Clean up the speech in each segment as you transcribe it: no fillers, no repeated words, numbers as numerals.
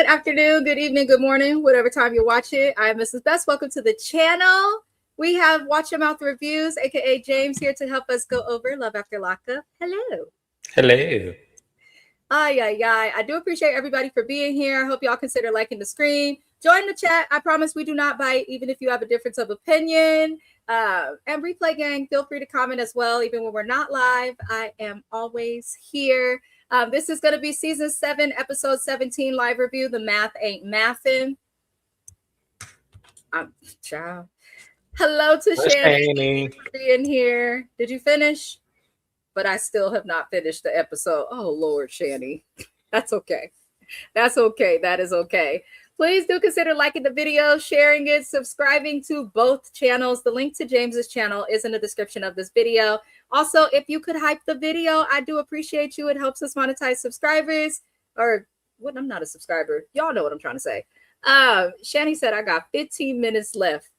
Good afternoon, good evening, good morning, whatever time you watch it. I'm Mrs. Best. Welcome to the channel. We have Watch Your Mouth Reviews, aka James, here to help us go over Love After Lockup. Hello. Hello. I do appreciate everybody for being here. I hope y'all consider liking the screen. Join the chat. I promise we do not bite, even if you have a difference of opinion. And replay gang, feel free to comment as well, even when we're not live. I am always here. This is going to be season 7, episode 17 live review. The Math Ain't Mathin. Ciao. Hello to Shanny for being here. Did you finish? But I still have not finished the episode. Oh, Lord, Shanny. That's okay. That's okay. That is okay. Please do consider liking the video, sharing it, subscribing to both channels. The link to James's channel is in the description of this video. Also, if you could hype the video, I do appreciate you. It helps us monetize subscribers. Or, what? I'm not a subscriber. Y'all know what I'm trying to say. Shanny said I got 15 minutes left.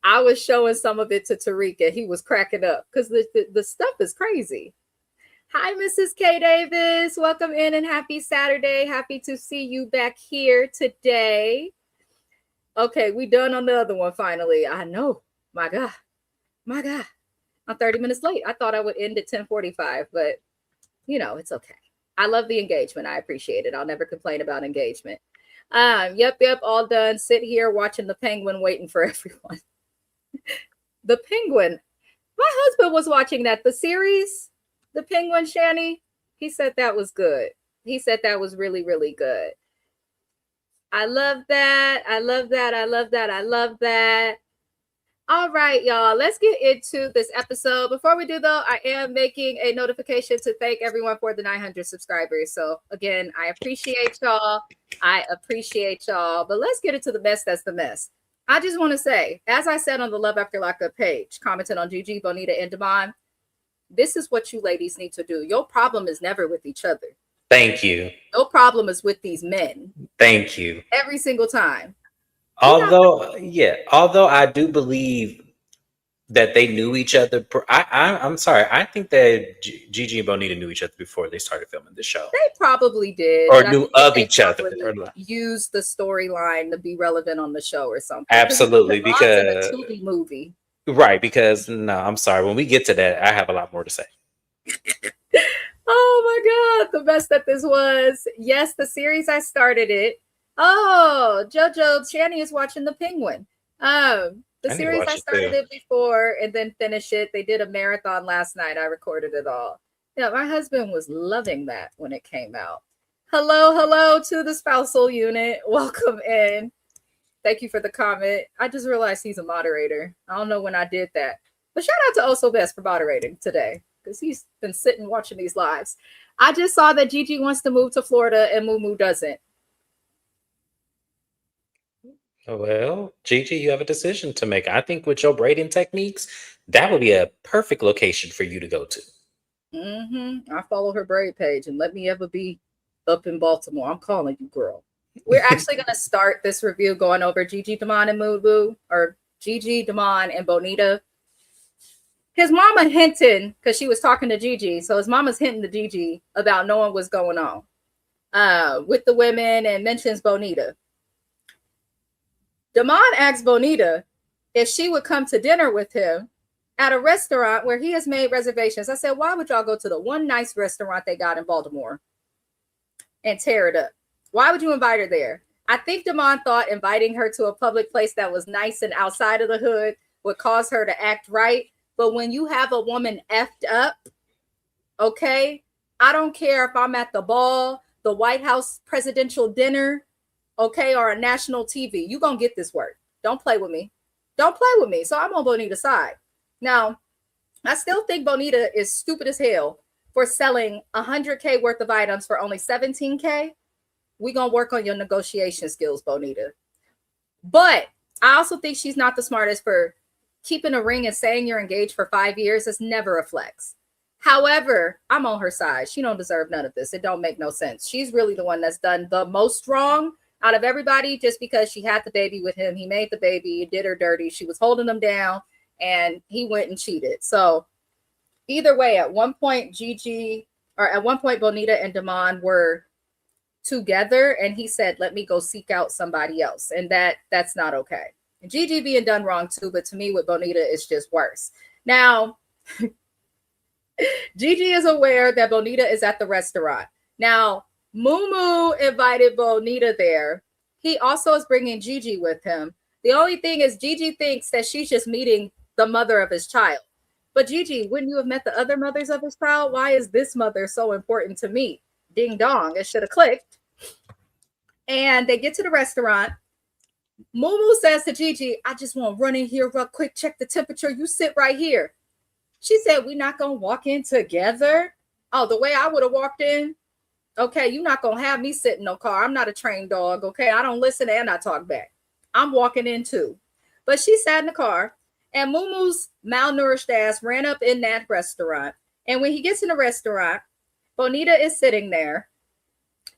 I was showing some of it to Tariq, and he was cracking up because the stuff is crazy. Hi, Mrs. K. Davis. Welcome in and happy Saturday. Happy to see you back here today. Okay, we done on the other one finally. I know. My God. My God. I'm 30 minutes late. I thought I would end at 10:45, but, you know, it's okay. I love the engagement. I appreciate it. I'll never complain about engagement. Yep, all done. Sit here watching the penguin waiting for everyone. The penguin. My husband was watching that. The series, The Penguin, Shanny. He said that was good. He said that was really, really good. I love that. I love that. I love that. I love that. All right, y'all. Let's get into this episode. Before we do, though, I am making a notification to thank everyone for the 900 subscribers. So, again, I appreciate y'all. I appreciate y'all. But let's get into the mess that's the mess. I just want to say, as I said on the Love After Lockup page, commenting on Gigi, Bonita, and Damon, this is what you ladies need to do. Your problem is never with each other. Thank you. Your problem is with these men. Thank you. Every single time. Although I do believe that they knew each other. I'm sorry. I think that Gigi and Bonita knew each other before they started filming the show. They probably did. Or knew of each other. Use the storyline to be relevant on the show or something. Absolutely. Because in a Tubi movie. Right. Because, no, I'm sorry. When we get to that, I have a lot more to say. Oh, my God. The best that this was. Yes, the series, I started it. Oh, JoJo, Shanny is watching The Penguin. The series, I started it before and then finished it. They did a marathon last night. I recorded it all. Yeah, my husband was loving that when it came out. Hello to the spousal unit. Welcome in. Thank you for the comment. I just realized he's a moderator. I don't know when I did that. But shout out to Also Best for moderating today because he's been sitting watching these lives. I just saw that Gigi wants to move to Florida and Moo doesn't. Well, Gigi, you have a decision to make. I think with your braiding techniques, that would be a perfect location for you to go to. I follow her braid page and let me ever be up in Baltimore. I'm calling you, girl. We're actually going to start this review going over Gigi, Damon, and Moo Boo, or Gigi, Damon, and Bonita. His mama hinting, because she was talking to Gigi, so his mama's hinting to Gigi about knowing what's going on with the women and mentions Bonita. Damon asked Bonita if she would come to dinner with him at a restaurant where he has made reservations. I said, why would y'all go to the one nice restaurant they got in Baltimore and tear it up? Why would you invite her there? I think Damon thought inviting her to a public place that was nice and outside of the hood would cause her to act right. But when you have a woman effed up, okay, I don't care if I'm at the ball, the White House presidential dinner, okay, or a national TV. You gonna get this work. Don't play with me. Don't play with me. So I'm on Bonita's side. Now, I still think Bonita is stupid as hell for selling 100K worth of items for only 17K. We're gonna work on your negotiation skills, Bonita. But I also think she's not the smartest for keeping a ring and saying you're engaged for 5 years. It's never a flex. However, I'm on her side. She don't deserve none of this. It don't make no sense. She's really the one that's done the most wrong out of everybody, just because she had the baby with him. He made the baby, did her dirty. She was holding him down and he went and cheated. So either way, at one point, Bonita and Damon were together, and he said, let me go seek out somebody else. And that's not okay. And Gigi being done wrong too, but to me with Bonita, it's just worse. Now, Gigi is aware that Bonita is at the restaurant. Now, Mumu invited Bonita there. He also is bringing Gigi with him. The only thing is Gigi thinks that she's just meeting the mother of his child. But Gigi, wouldn't you have met the other mothers of his child? Why is this mother so important to meet? Ding dong, it should have clicked. And they get to the restaurant. Mumu says to Gigi, I just want to run in here real quick, check the temperature. You sit right here. She said, we're not going to walk in together. Oh, the way I would have walked in. Okay, you're not going to have me sit in no car. I'm not a trained dog. Okay, I don't listen and I talk back. I'm walking in too. But she sat in the car, and Mumu's malnourished ass ran up in that restaurant. And when he gets in the restaurant, Bonita is sitting there,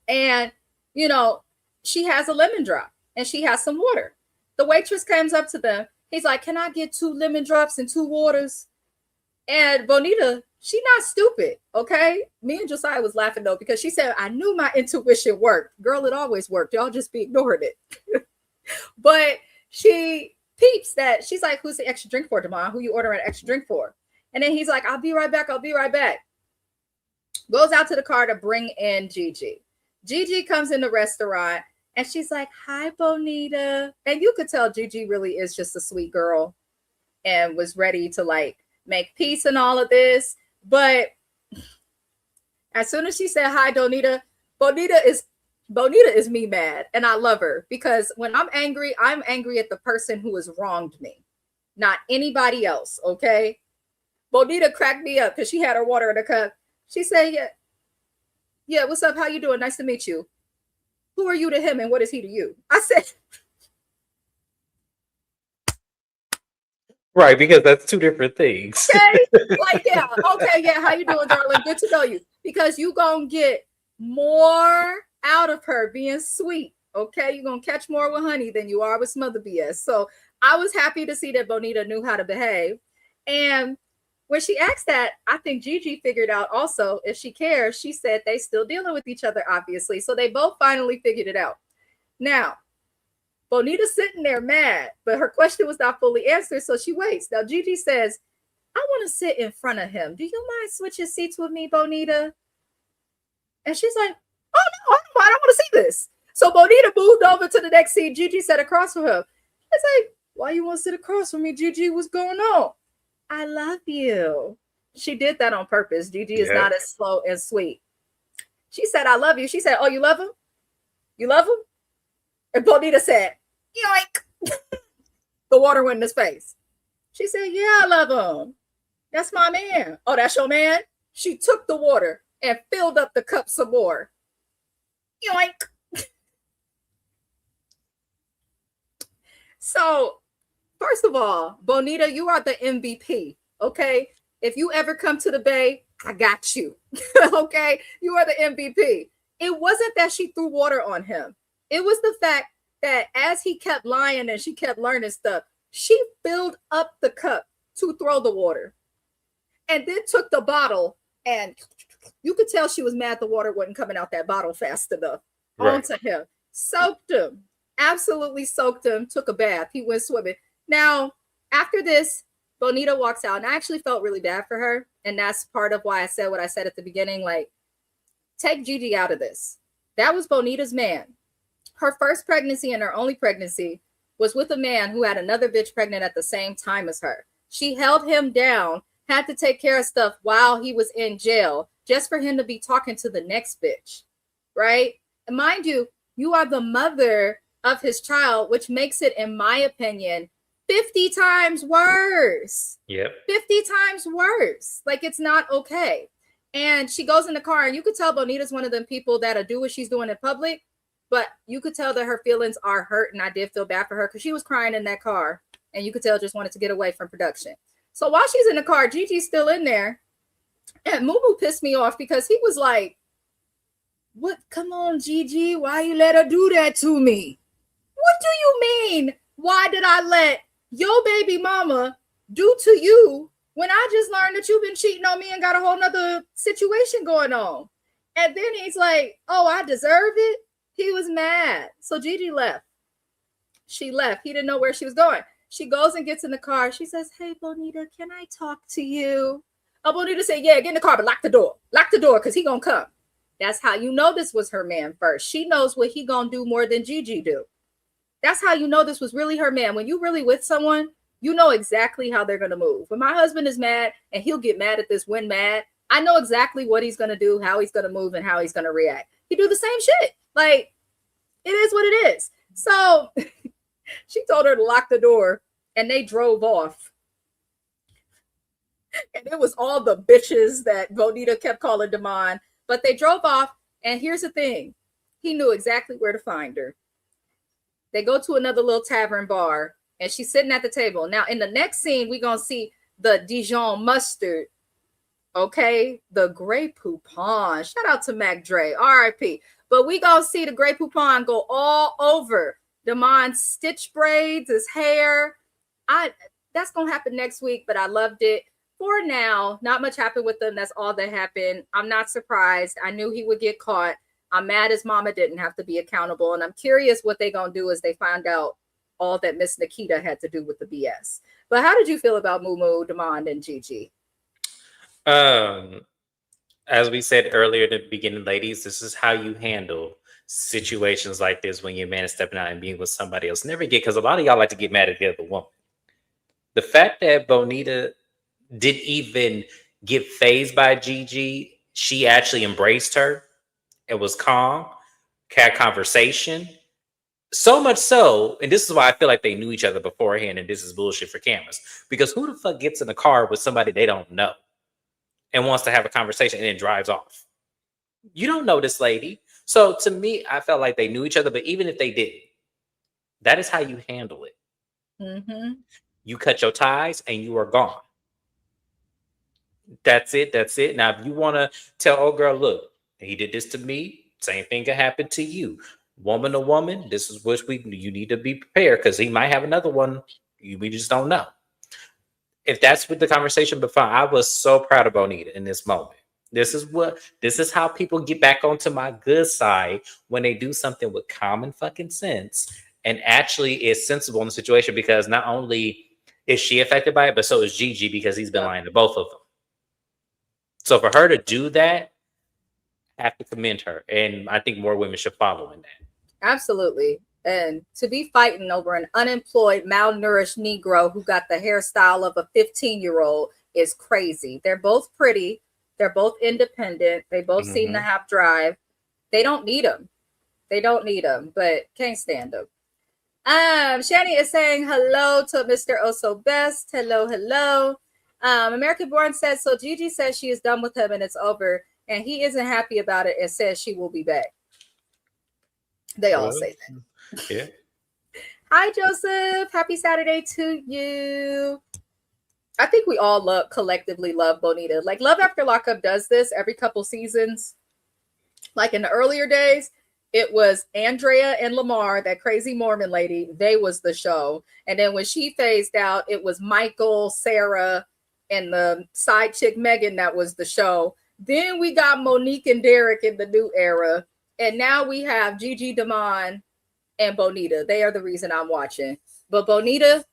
and, you know, she has a lemon drop and she has some water. The waitress comes up to them. He's like, can I get 2 lemon drops and 2 waters? And Bonita, she not stupid, okay? Me and Josiah was laughing though, because she said, I knew my intuition worked. Girl, it always worked. Y'all just be ignoring it. But she peeps that. She's like, who's the extra drink for tomorrow? Who you ordering an extra drink for? And then he's like, I'll be right back. I'll be right back. Goes out to the car to bring in Gigi. Gigi comes in the restaurant and she's like, hi, Bonita. And you could tell Gigi really is just a sweet girl and was ready to like make peace and all of this. But as soon as she said hi, Bonita is me mad. And I love her, because when I'm angry at the person who has wronged me, not anybody else. Okay. Bonita cracked me up because she had her water in a cup. She said, yeah, what's up? How you doing? Nice to meet you. Who are you to him and what is he to you? I said, Right, because that's 2 different things. okay, like, yeah, okay, yeah, how you doing, darling? Good to know you. Because you gonna get more out of her being sweet, okay? You're gonna catch more with honey than you are with some other BS. So I was happy to see that Bonita knew how to behave. And when she asked that, I think Gigi figured out also, if she cares, she said they still dealing with each other, obviously. So they both finally figured it out. Now, Bonita's sitting there mad, but her question was not fully answered, so she waits. Now, Gigi says, I want to sit in front of him. Do you mind switching seats with me, Bonita? And she's like, oh, no, I don't mind. I want to see this. So Bonita moved over to the next seat. Gigi sat across from her. It's like, why you want to sit across from me, Gigi? What's going on? I love you. She did that on purpose. Gigi is not as slow and sweet. She said, I love you. She said, oh, you love him? You love him? And Bonita said, yoink. The water went in his face. She said, yeah, I love him. That's my man. Oh, that's your man? She took the water and filled up the cup some more. Yoink. So, first of all, Bonita, you are the MVP, okay? If you ever come to the Bay, I got you, okay? You are the MVP. It wasn't that she threw water on him. It was the fact that as he kept lying and she kept learning stuff, she filled up the cup to throw the water and then took the bottle, and you could tell she was mad the water wasn't coming out that bottle fast enough onto him. Soaked him. Absolutely soaked him, took a bath. He went swimming. Now, after this, Bonita walks out, and I actually felt really bad for her. And that's part of why I said what I said at the beginning, like, take Gigi out of this. That was Bonita's man. Her first pregnancy and her only pregnancy was with a man who had another bitch pregnant at the same time as her. She held him down, had to take care of stuff while he was in jail, just for him to be talking to the next bitch, right? And mind you, you are the mother of his child, which makes it, in my opinion, 50 times worse. Yep. 50 times worse. Like, it's not okay. And she goes in the car, and you could tell Bonita's one of them people that'll do what she's doing in public, but you could tell that her feelings are hurt, and I did feel bad for her because she was crying in that car, and you could tell just wanted to get away from production. So while she's in the car, Gigi's still in there, and Mumu pissed me off because he was like, what? Come on, Gigi, why you let her do that to me? What do you mean? Why did I let your baby mama do to you when I just learned that you've been cheating on me and got a whole nother situation going on? And then he's like, oh, I deserve it. He was mad. So Gigi left. She left. He didn't know where she was going. She goes and gets in the car. She says, hey, Bonita, can I talk to you? Oh, Bonita said, yeah, get in the car, but lock the door. Lock the door because he going to come. That's how you know this was her man first. She knows what he going to do more than Gigi do. That's how you know this was really her man. When you really with someone, you know exactly how they're going to move. When my husband is mad and he'll get mad at this when mad, I know exactly what he's going to do, how he's going to move, and how he's going to react. He do the same shit. Like, it is what it is. So she told her to lock the door and they drove off. And it was all the bitches that Bonita kept calling Damon. But they drove off. And here's the thing. He knew exactly where to find her. They go to another little tavern bar and she's sitting at the table. Now, in the next scene, we're going to see the Dijon mustard. Okay. The Grey Poupon. Shout out to Mac Dre. R.I.P. But we going to see the Grey Poupon go all over Damon's stitch braids, his hair. That's going to happen next week, but I loved it. For now, not much happened with them. That's all that happened. I'm not surprised. I knew he would get caught. I'm mad his mama didn't have to be accountable. And I'm curious what they're going to do as they find out all that Miss Nikita had to do with the BS. But how did you feel about Mumu, Damon, and Gigi? As we said earlier in the beginning, ladies, this is how you handle situations like this when your man is stepping out and being with somebody else. Never get, because a lot of y'all like to get mad at the other woman. The fact that Bonita didn't even get phased by Gigi, she actually embraced her. It was calm, had conversation. So much so, and this is why I feel like they knew each other beforehand, and this is bullshit for cameras. Because who the fuck gets in a car with somebody they don't know and wants to have a conversation and then drives off? You don't know this lady. So to me, I felt like they knew each other, but even if they didn't, that is how you handle it. Mm-hmm. You cut your ties and you are gone. That's it. That's it. Now, if you want to tell old girl, look, he did this to me, same thing can happen to you. Woman to woman, this is what you need to be prepared because he might have another one. We just don't know. If that's what the conversation before, I was so proud of Bonita in this moment. This is how people get back onto my good side when they do something with common fucking sense and actually is sensible in the situation, because not only is she affected by it, but so is Gigi, because he's been lying to both of them. So for her to do that, I have to commend her. And I think more women should follow in that. Absolutely. And to be fighting over an unemployed, malnourished Negro who got the hairstyle of a 15-year-old is crazy. They're both pretty. They're both independent. They both seem to have drive. They don't need them. They don't need them, but can't stand them. Shani is saying hello to Mr. Oso Best. Hello, hello. American Born says, so Gigi says she is done with him and it's over, and he isn't happy about it and says she will be back. They all say that. Yeah. Hi, Joseph. Happy Saturday to you. I think we all collectively love Bonita. Like, Love After Lockup does this every couple seasons. Like in the earlier days, it was Andrea and Lamar, that crazy Mormon lady. They was the show. And then when she phased out, it was Michael, Sarah, and the side chick Megan that was the show. Then we got Monique and Derek in the new era. And now we have Gigi, Damon, and Bonita. They are the reason I'm watching. But Bonita,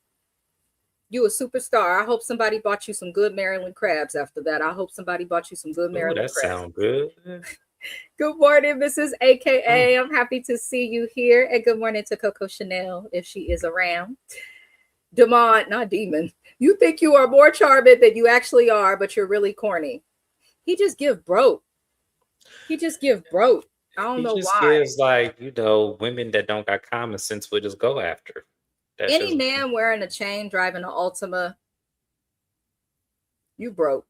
you a superstar. I hope somebody bought you some good Maryland crabs after that. I hope somebody bought you some good Maryland crabs. That sounds good. Good morning, Mrs. AKA. I'm happy to see you here. And good morning to Coco Chanel, if she is around. Damon, not Demon. You think you are more charming than you actually are, but you're really corny. He just give broke. He just give broke. I don't know why. He just gives, women that don't got common sense would just go after. That's any man wearing a chain driving an Altima, you broke.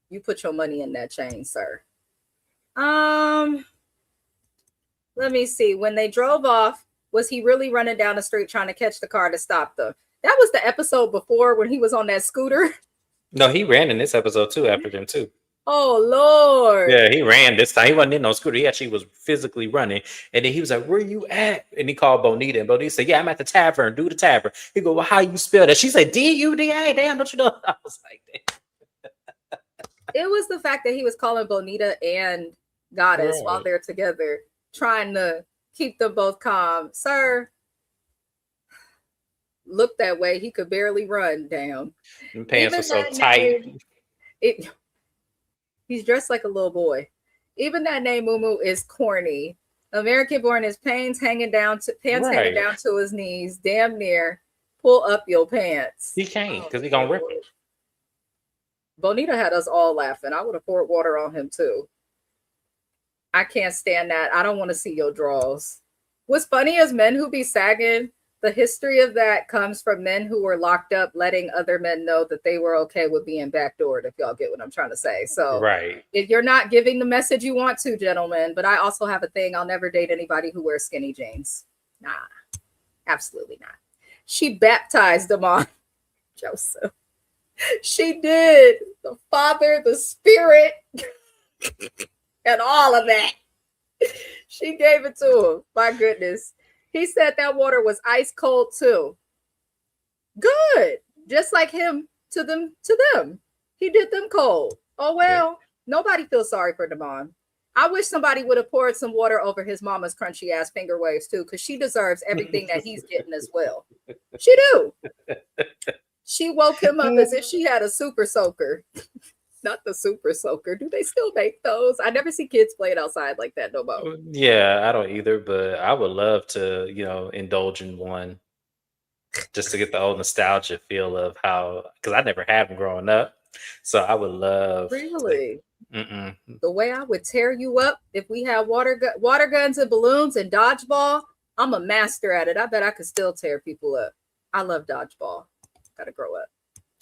You put your money in that chain, sir. Let me see. When they drove off, was he really running down the street trying to catch the car to stop them? That was the episode before when he was on that scooter. No, he ran in this episode too after them too. Oh, Lord. Yeah, he ran this time. He wasn't in no scooter. He actually was physically running. And then he was like, where you at? And he called Bonita. And Bonita said, yeah, I'm at the tavern. Do the tavern. He go, well, how you spell that? She said, D-U-D-A. Damn, don't you know? I was like, damn. It was the fact that he was calling Bonita and goddess while Right. they're together, trying to keep them both calm. Sir, looked that way. He could barely run down. The pants were Even so that tight. name, it, he's dressed like a little boy. Even that name Mumu is corny. American born is pants hanging Right. down to his knees, damn near. Pull up your pants. He can't Oh because he gonna rip Lord. it. Bonita had us all laughing. I would have poured water on him too. I can't stand that. I don't want to see your draws. What's funny is men who be sagging, the history of that comes from men who were locked up letting other men know that they were okay with being backdoored, if y'all get what I'm trying to say. So Right. if you're not giving the message you want to, gentlemen, but I also have a thing. I'll never date anybody who wears skinny jeans. Nah, absolutely not. She baptized them on Joseph. She did. The Father, the Spirit, and all of that. She gave it to him. My goodness. He said that water was ice cold too. Good. Just like him to them. He did them cold. Oh well. Nobody feels sorry for Damon. I wish somebody would have poured some water over his mama's crunchy ass finger waves too, because she deserves everything that he's getting as well. She do. She woke him up as if she had a super soaker. Not the super soaker. Do they still make those? I never see kids playing outside like that no more. Yeah, I don't either, but I would love to, indulge in one just to get the old nostalgia feel of how, because I never had them growing up. So I would love to. Really? Mm-mm. The way I would tear you up if we had water guns and balloons and dodgeball, I'm a master at it. I bet I could still tear people up. I love dodgeball. Gotta grow up.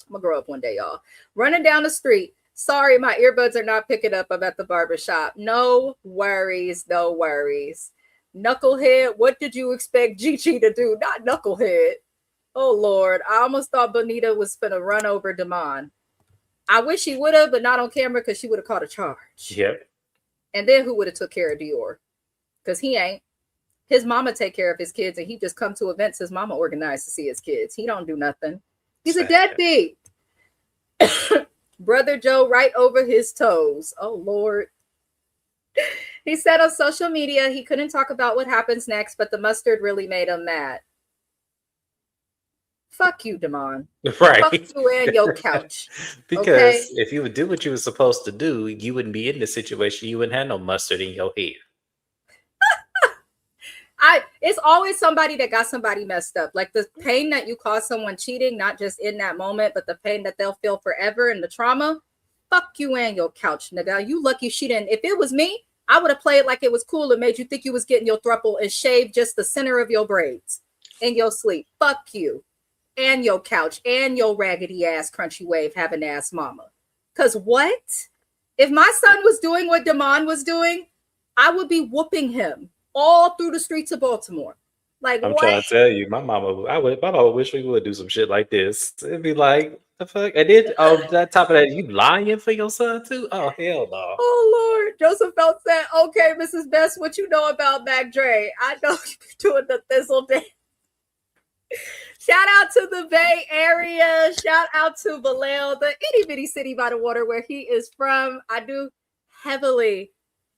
I'm gonna grow up one day, y'all. Running down the street. Sorry, my earbuds are not picking up. I'm at the barber shop. No worries, no worries. Knucklehead, what did you expect Gigi to do? Not knucklehead. Oh Lord, I almost thought Bonita was gonna run over Damon. I wish she would have, but not on camera because she would have caught a charge. Yep. And then who would have took care of Dior? Because he ain't. His mama take care of his kids, and he just come to events his mama organized to see his kids. He don't do nothing. He's a deadbeat. Brother Joe right over his toes. Oh Lord. He said on social media he couldn't talk about what happens next, but the mustard really made him mad. Fuck you, Damon. Right. Fuck you and your couch. Because Okay? if you would do what you were supposed to do, you wouldn't be in this situation. You wouldn't have no mustard in your head. It's always somebody that got somebody messed up. Like the pain that you cause someone cheating, not just in that moment, but the pain that they'll feel forever and the trauma. Fuck you and your couch, nigga. You lucky she didn't. If it was me, I would have played like it was cool and made you think you was getting your thruple and shaved just the center of your braids in your sleep. Fuck you and your couch and your raggedy ass crunchy wave having ass mama. Cause what? If my son was doing what Damon was doing, I would be whooping him all through the streets of Baltimore. Like I'm what? trying to tell you, my mama wish we would do some shit like this. It'd be like, the fuck? And then, that top of that, you lying for your son too? Oh, hell no. Oh Lord, Joseph Phelps said, "Okay, Mrs. Best, what you know about Mac Dre? I know you're doing the thistle dance." Shout out to the Bay Area. Shout out to Vallejo, the itty bitty city by the water where he is from. I do heavily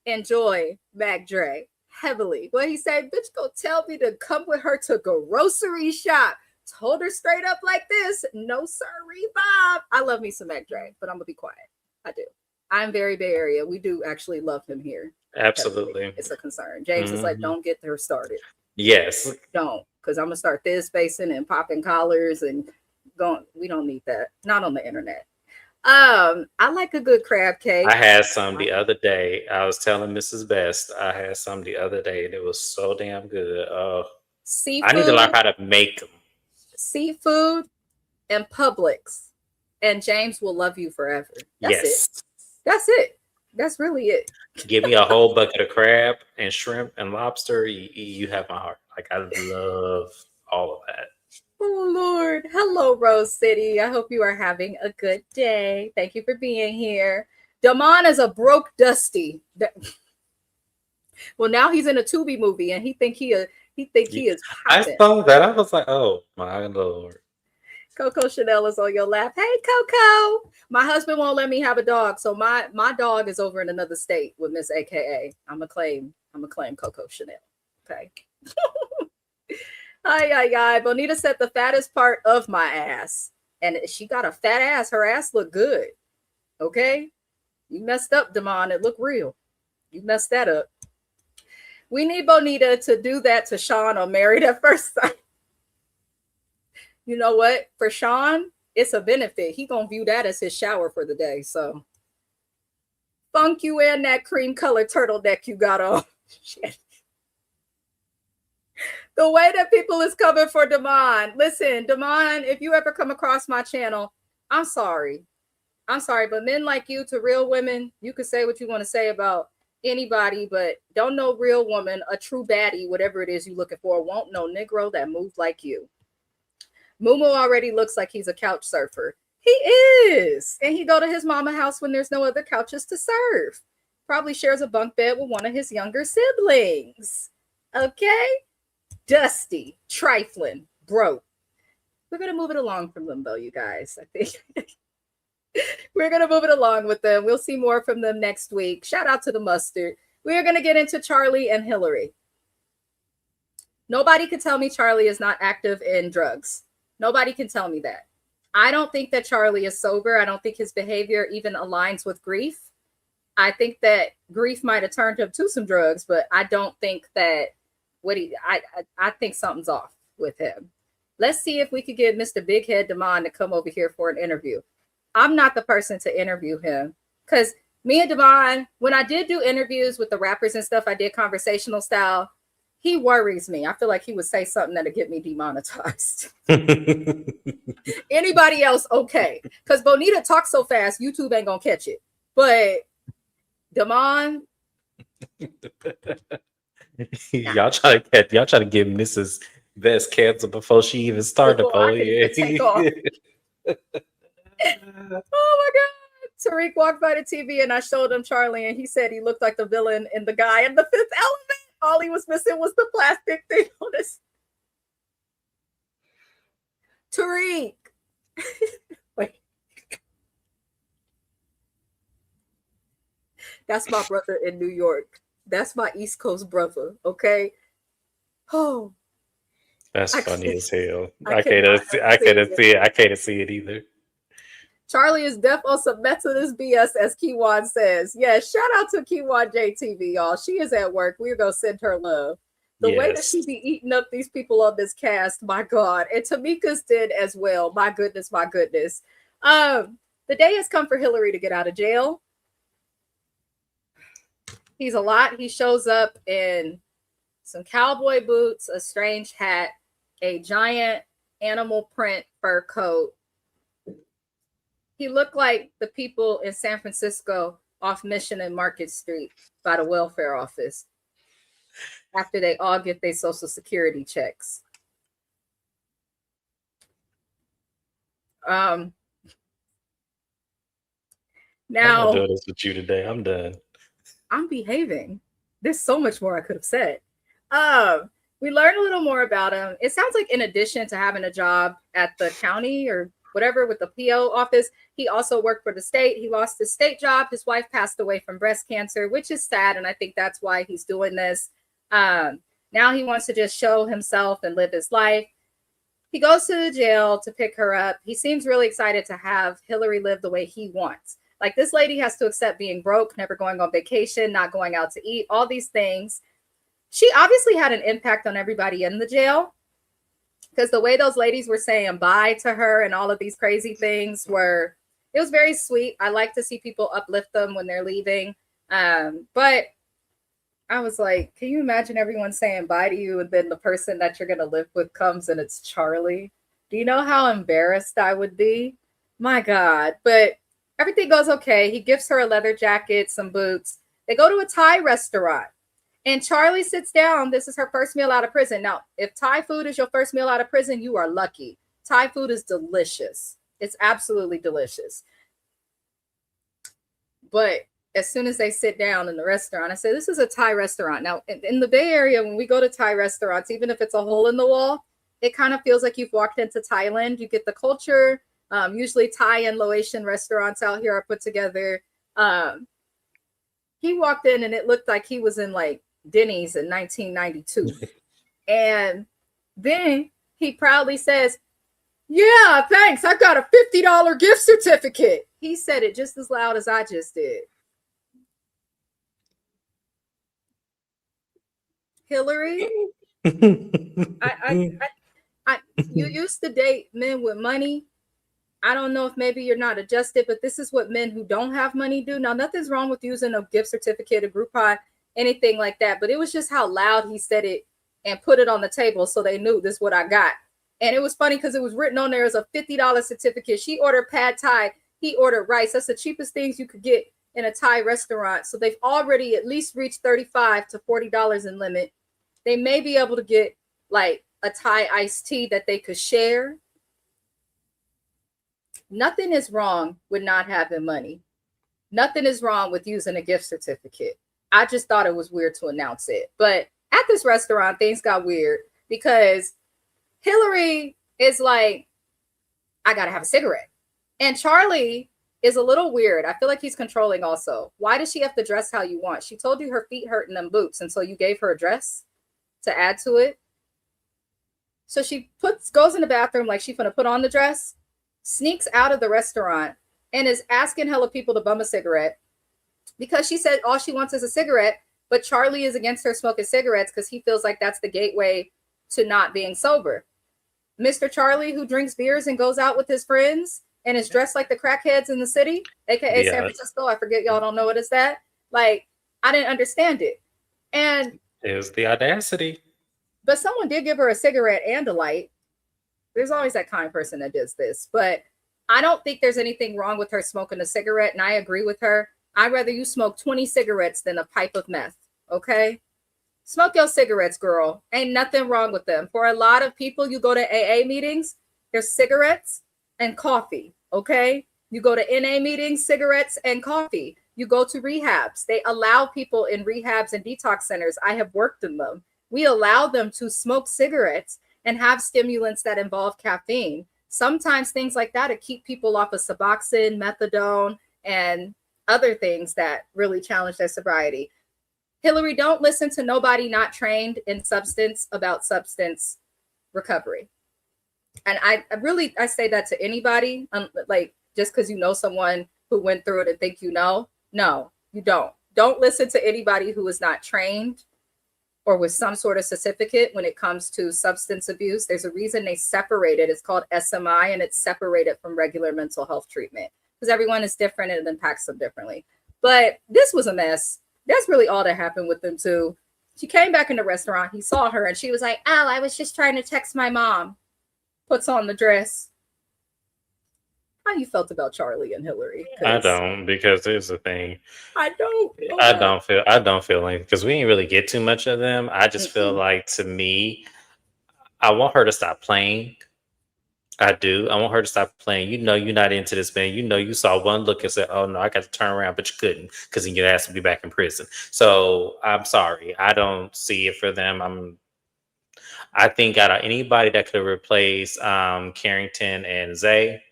enjoy Mac Dre. Heavily. What he said, bitch, go tell me to come with her to grocery shop. Told her straight up like this. No, sirree, Bob. I love me some Mac Dre, but I'm gonna be quiet. I do. I'm very Bay Area. We do actually love him here. Absolutely. It's a concern. James is like, don't get her started. Yes. Don't, because I'm gonna start this spacing and popping collars and going. We don't need that. Not on the internet. I like a good crab cake. I had some the other day. I was telling Mrs. Best I had some the other day, and it was so damn good. Seafood. I need to learn how to make them. Seafood and Publix, and James will love you forever. That's it. That's it. That's really it. Give me a whole bucket of crab and shrimp and lobster. You have my heart. Like, I love all of that. Oh Lord. Hello, Rose City. I hope you are having a good day. Thank you for being here. Damon is a broke Dusty. Well, now he's in a Tubi movie and he is I popping. saw that. I was like, oh my Lord. Coco Chanel is on your lap. Hey, Coco. My husband won't let me have a dog, so my dog is over in another state with Miss AKA. I'm gonna claim Coco Chanel. Okay. Ay. Bonita said the fattest part of my ass, and she got a fat ass. Her ass looked good. Okay, you messed up, Damon. It looked real. You messed that up. We need Bonita to do that to Sean on Married at First Sight. You know what? For Sean, it's a benefit. He gonna view that as his shower for the day. So funk you in that cream colored turtleneck you got on. Shit. The way that people is coming for Damon. Listen, Damon, if you ever come across my channel, I'm sorry. But men like you to real women, you can say what you want to say about anybody, but don't know real woman, a true baddie, whatever it is you're looking for, won't know Negro that moves like you. Mumu already looks like he's a couch surfer. He is. And he go to his mama house when there's no other couches to surf. Probably shares a bunk bed with one of his younger siblings. Okay? Dusty, trifling, broke. We're going to move it along from them, though, you guys. I think we're going to move it along with them. We'll see more from them next week. Shout out to the mustard. We are going to get into Charlie and Hillary. Nobody can tell me Charlie is not active in drugs. Nobody can tell me that. I don't think that Charlie is sober. I don't think his behavior even aligns with grief. I think that grief might have turned him to some drugs, but I don't think that I think something's off with him. Let's see if we could get Mr. Big Head Damon to come over here for an interview. I'm not the person to interview him because me and Damon, when I did do interviews with the rappers and stuff, I did conversational style. He worries me. I feel like he would say something that'll get me demonetized. Anybody else, okay. Because Bonita talks so fast, YouTube ain't gonna catch it. But Damon, y'all try to get Mrs. Best canceled before she even started. Oh my God. Tariq walked by the TV and I showed him Charlie and he said he looked like the villain in The Guy in the Fifth Element. All he was missing was the plastic thing on his. Tariq. Wait. That's my brother in New York. That's my East Coast brother. Okay. Oh. That's funny as hell. I can't see it either. Charlie is deaf on some Methodist BS, as Kiwan says. Yeah, shout out to Kiwan JTV, y'all. She is at work. We're going to send her love. The way that she be eating up these people on this cast, my God. And Tamika's did as well. My goodness. The day has come for Hillary to get out of jail. He's a lot. He shows up in some cowboy boots, a strange hat, a giant animal print fur coat. He looked like the people in San Francisco off Mission and Market Street by the welfare office after they all get their Social Security checks. Now, I'm doing this with you today. I'm done. I'm behaving. There's so much more I could have said. We learned a little more about him. It sounds like in addition to having a job at the county or whatever with the PO office, he also worked for the state. He lost his state job. His wife passed away from breast cancer, which is sad. And I think that's why he's doing this. Now he wants to just show himself and live his life. He goes to the jail to pick her up. He seems really excited to have Hillary live the way he wants. Like, this lady has to accept being broke, never going on vacation, not going out to eat, all these things. She obviously had an impact on everybody in the jail, because the way those ladies were saying bye to her and all of these crazy things it was very sweet. I like to see people uplift them when they're leaving. But I was like, can you imagine everyone saying bye to you and then the person that you're going to live with comes and it's Charlie? Do you know how embarrassed I would be? My God. But everything goes okay. He gives her a leather jacket, some boots. They go to a Thai restaurant. And Charlie sits down. This is her first meal out of prison. Now, if Thai food is your first meal out of prison, you are lucky. Thai food is delicious. It's absolutely delicious. But as soon as they sit down in the restaurant, I said, this is a Thai restaurant. Now, in the Bay Area, when we go to Thai restaurants, even if it's a hole in the wall, it kind of feels like you've walked into Thailand. You get the culture. Usually Thai and Laotian restaurants out here are put together. He walked in and it looked like he was in like Denny's in 1992. And then he proudly says, "Yeah, thanks. I got a $50 gift certificate." He said it just as loud as I just did. Hillary, you used to date men with money. I don't know if maybe you're not adjusted, but this is what men who don't have money do. Now, nothing's wrong with using a gift certificate, a Groupon, anything like that. But it was just how loud he said it and put it on the table so they knew this is what I got. And it was funny because it was written on there as a $50 certificate. She ordered pad Thai. He ordered rice. That's the cheapest things you could get in a Thai restaurant. So they've already at least reached $35 to $40 in limit. They may be able to get like a Thai iced tea that they could share. Nothing is wrong with not having money. Nothing is wrong with using a gift certificate. I just thought it was weird to announce it. But at this restaurant, things got weird because Hillary is like, "I got to have a cigarette." And Charlie is a little weird. I feel like he's controlling also. Why does she have to dress how you want? She told you her feet hurt in them boots. And so you gave her a dress to add to it. So she goes in the bathroom like she's going to put on the dress, sneaks out of the restaurant, and is asking hella people to bum a cigarette because she said all she wants is a cigarette. But Charlie is against her smoking cigarettes because he feels like that's the gateway to not being sober. Mr. Charlie, who drinks beers and goes out with his friends and is dressed like the crackheads in the city, aka San Francisco. I forget, y'all don't know what is that. Like, I didn't understand it. And it was the audacity. But someone did give her a cigarette and a light. There's always that kind of person that does this. But I don't think there's anything wrong with her smoking a cigarette. And I agree with her. I'd rather you smoke 20 cigarettes than a pipe of meth. Okay? Smoke your cigarettes, girl. Ain't nothing wrong with them. For a lot of people, you go to AA meetings, there's cigarettes and coffee. Okay? You go to NA meetings, cigarettes and coffee. You go to rehabs. They allow people in rehabs and detox centers. I have worked in them. We allow them to smoke cigarettes and have stimulants that involve caffeine. Sometimes things like that to keep people off of Suboxone, methadone, and other things that really challenge their sobriety. Hillary, don't listen to nobody not trained in substance about substance recovery. And I say that to anybody, like just because you know someone who went through it and think you know. No, you don't. Don't listen to anybody who is not trained or with some sort of certificate when it comes to substance abuse. There's a reason they separate it. It's called SMI, and it's separated from regular mental health treatment because everyone is different and it impacts them differently. But this was a mess. That's really all that happened with them too. She came back in the restaurant. He saw her and she was like, "Oh, I was just trying to text my mom." Puts on the dress. How you felt about Charlie and Hillary? I don't, because here's the thing. I don't feel like, because we didn't really get too much of them. I just feel like, to me, I want her to stop playing. I do. I want her to stop playing. You know, you're not into this man. You know, you saw one look and said, "Oh no, I got to turn around," but you couldn't because then your ass would be back in prison. So I'm sorry. I don't see it for them. I think out of anybody that could have replaced Carrington and Zay,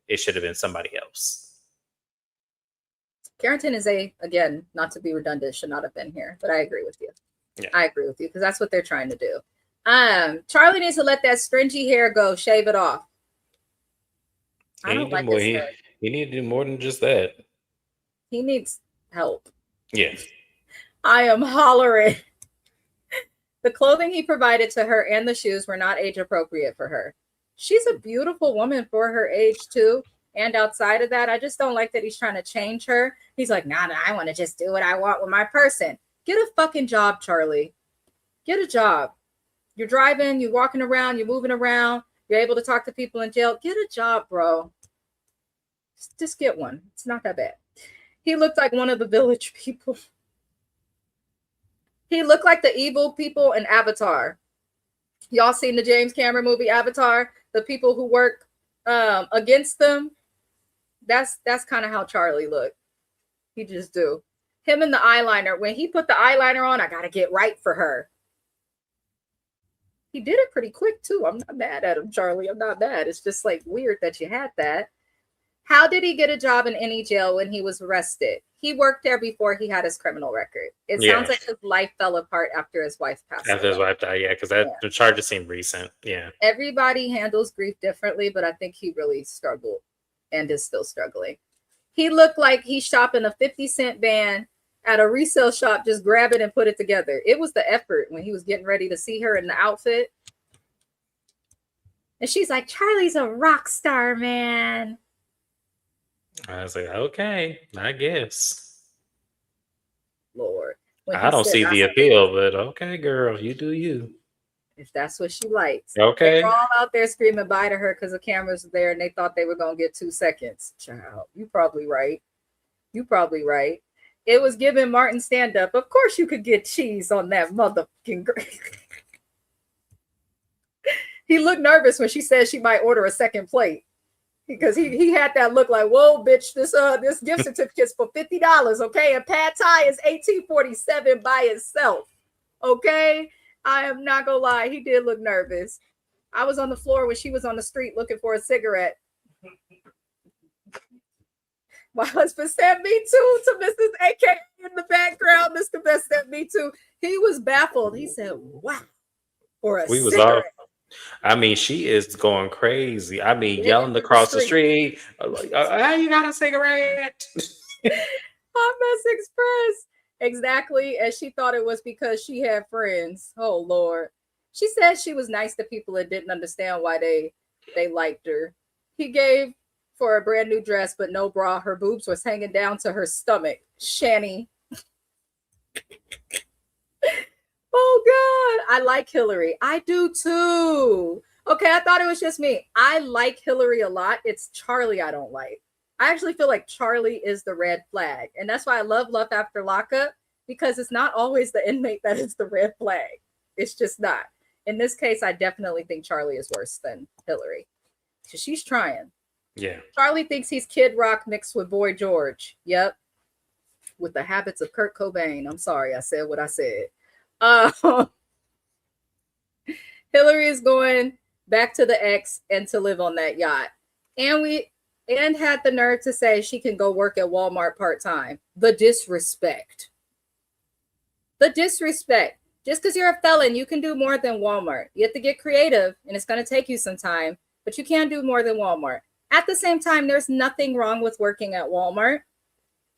it should have been somebody else. Carrington and Zay, again, not to be redundant, should not have been here, but I agree with you. Yeah. I agree with you because that's what they're trying to do. Charlie needs to let that stringy hair go, shave it off. I don't like his hair. He needs to do more than just that. He needs help. Yeah. I am hollering. The clothing he provided to her and the shoes were not age appropriate for her. She's a beautiful woman for her age too. And outside of that, I just don't like that he's trying to change her. He's like, "Nah, I want to just do what I want with my person." Get a fucking job, Charlie. Get a job. You're driving, you're walking around, you're moving around, you're able to talk to people in jail. Get a job, bro. Just get one. It's not that bad. He looked like one of the village people. He looked like the evil people in Avatar. Y'all seen the James Cameron movie Avatar? The people who work against them. That's kind of how Charlie looked. He just do. Him and the eyeliner. When he put the eyeliner on, I gotta get right for her. He did it pretty quick too. I'm not mad at him, Charlie. I'm not mad. It's just like weird that you had that. How did he get a job in any jail when he was arrested? He worked there before he had his criminal record. It sounds like his life fell apart after his wife passed away. After his wife died, because the charges seem recent. Yeah. Everybody handles grief differently, but I think he really struggled and is still struggling. He looked like he's shopping a 50-cent van at a resale shop, just grab it and put it together. It was the effort when he was getting ready to see her in the outfit. And she's like, Charlie's a rock star, man. I was like, okay, I guess. Lord. I don't see the appeal, but okay, girl, you do you. If that's what she likes. Okay. They're all out there screaming bye to her because the cameras were there and they thought they were going to get 2 seconds. Child, you probably right. You probably right. It was giving Martin stand up. Of course you could get cheese on that motherfucking He looked nervous when she said she might order a second plate. Because he had that look like, whoa, bitch, this gift certificate's for $50, okay? And pad thai is $18.47 by itself, okay? I am not gonna lie, he did look nervous. I was on the floor when she was on the street looking for a cigarette. My husband said me too to Mrs. AK in the background. Mr. Best said me too. He was baffled. He said, wow, for a cigarette. I mean, she is going crazy. I mean, yelling across the street. Hey, you got a cigarette? Hot Mess Express. Exactly. And she thought it was because she had friends. Oh, Lord. She said she was nice to people and didn't understand why they liked her. He gave for a brand new dress, but no bra. Her boobs was hanging down to her stomach. Shani. Oh, God. I like Hillary. I do, too. Okay, I thought it was just me. I like Hillary a lot. It's Charlie I don't like. I actually feel like Charlie is the red flag. And that's why I love Love After Lockup, because it's not always the inmate that is the red flag. It's just not. In this case, I definitely think Charlie is worse than Hillary. So she's trying. Yeah. Charlie thinks he's Kid Rock mixed with Boy George. Yep. With the habits of Kurt Cobain. I'm sorry I said what I said. Hillary is going back to the ex and to live on that yacht. And had the nerve to say she can go work at Walmart part-time. The disrespect. The disrespect. Just because you're a felon, you can do more than Walmart. You have to get creative, and it's going to take you some time, but you can do more than Walmart. At the same time, there's nothing wrong with working at Walmart.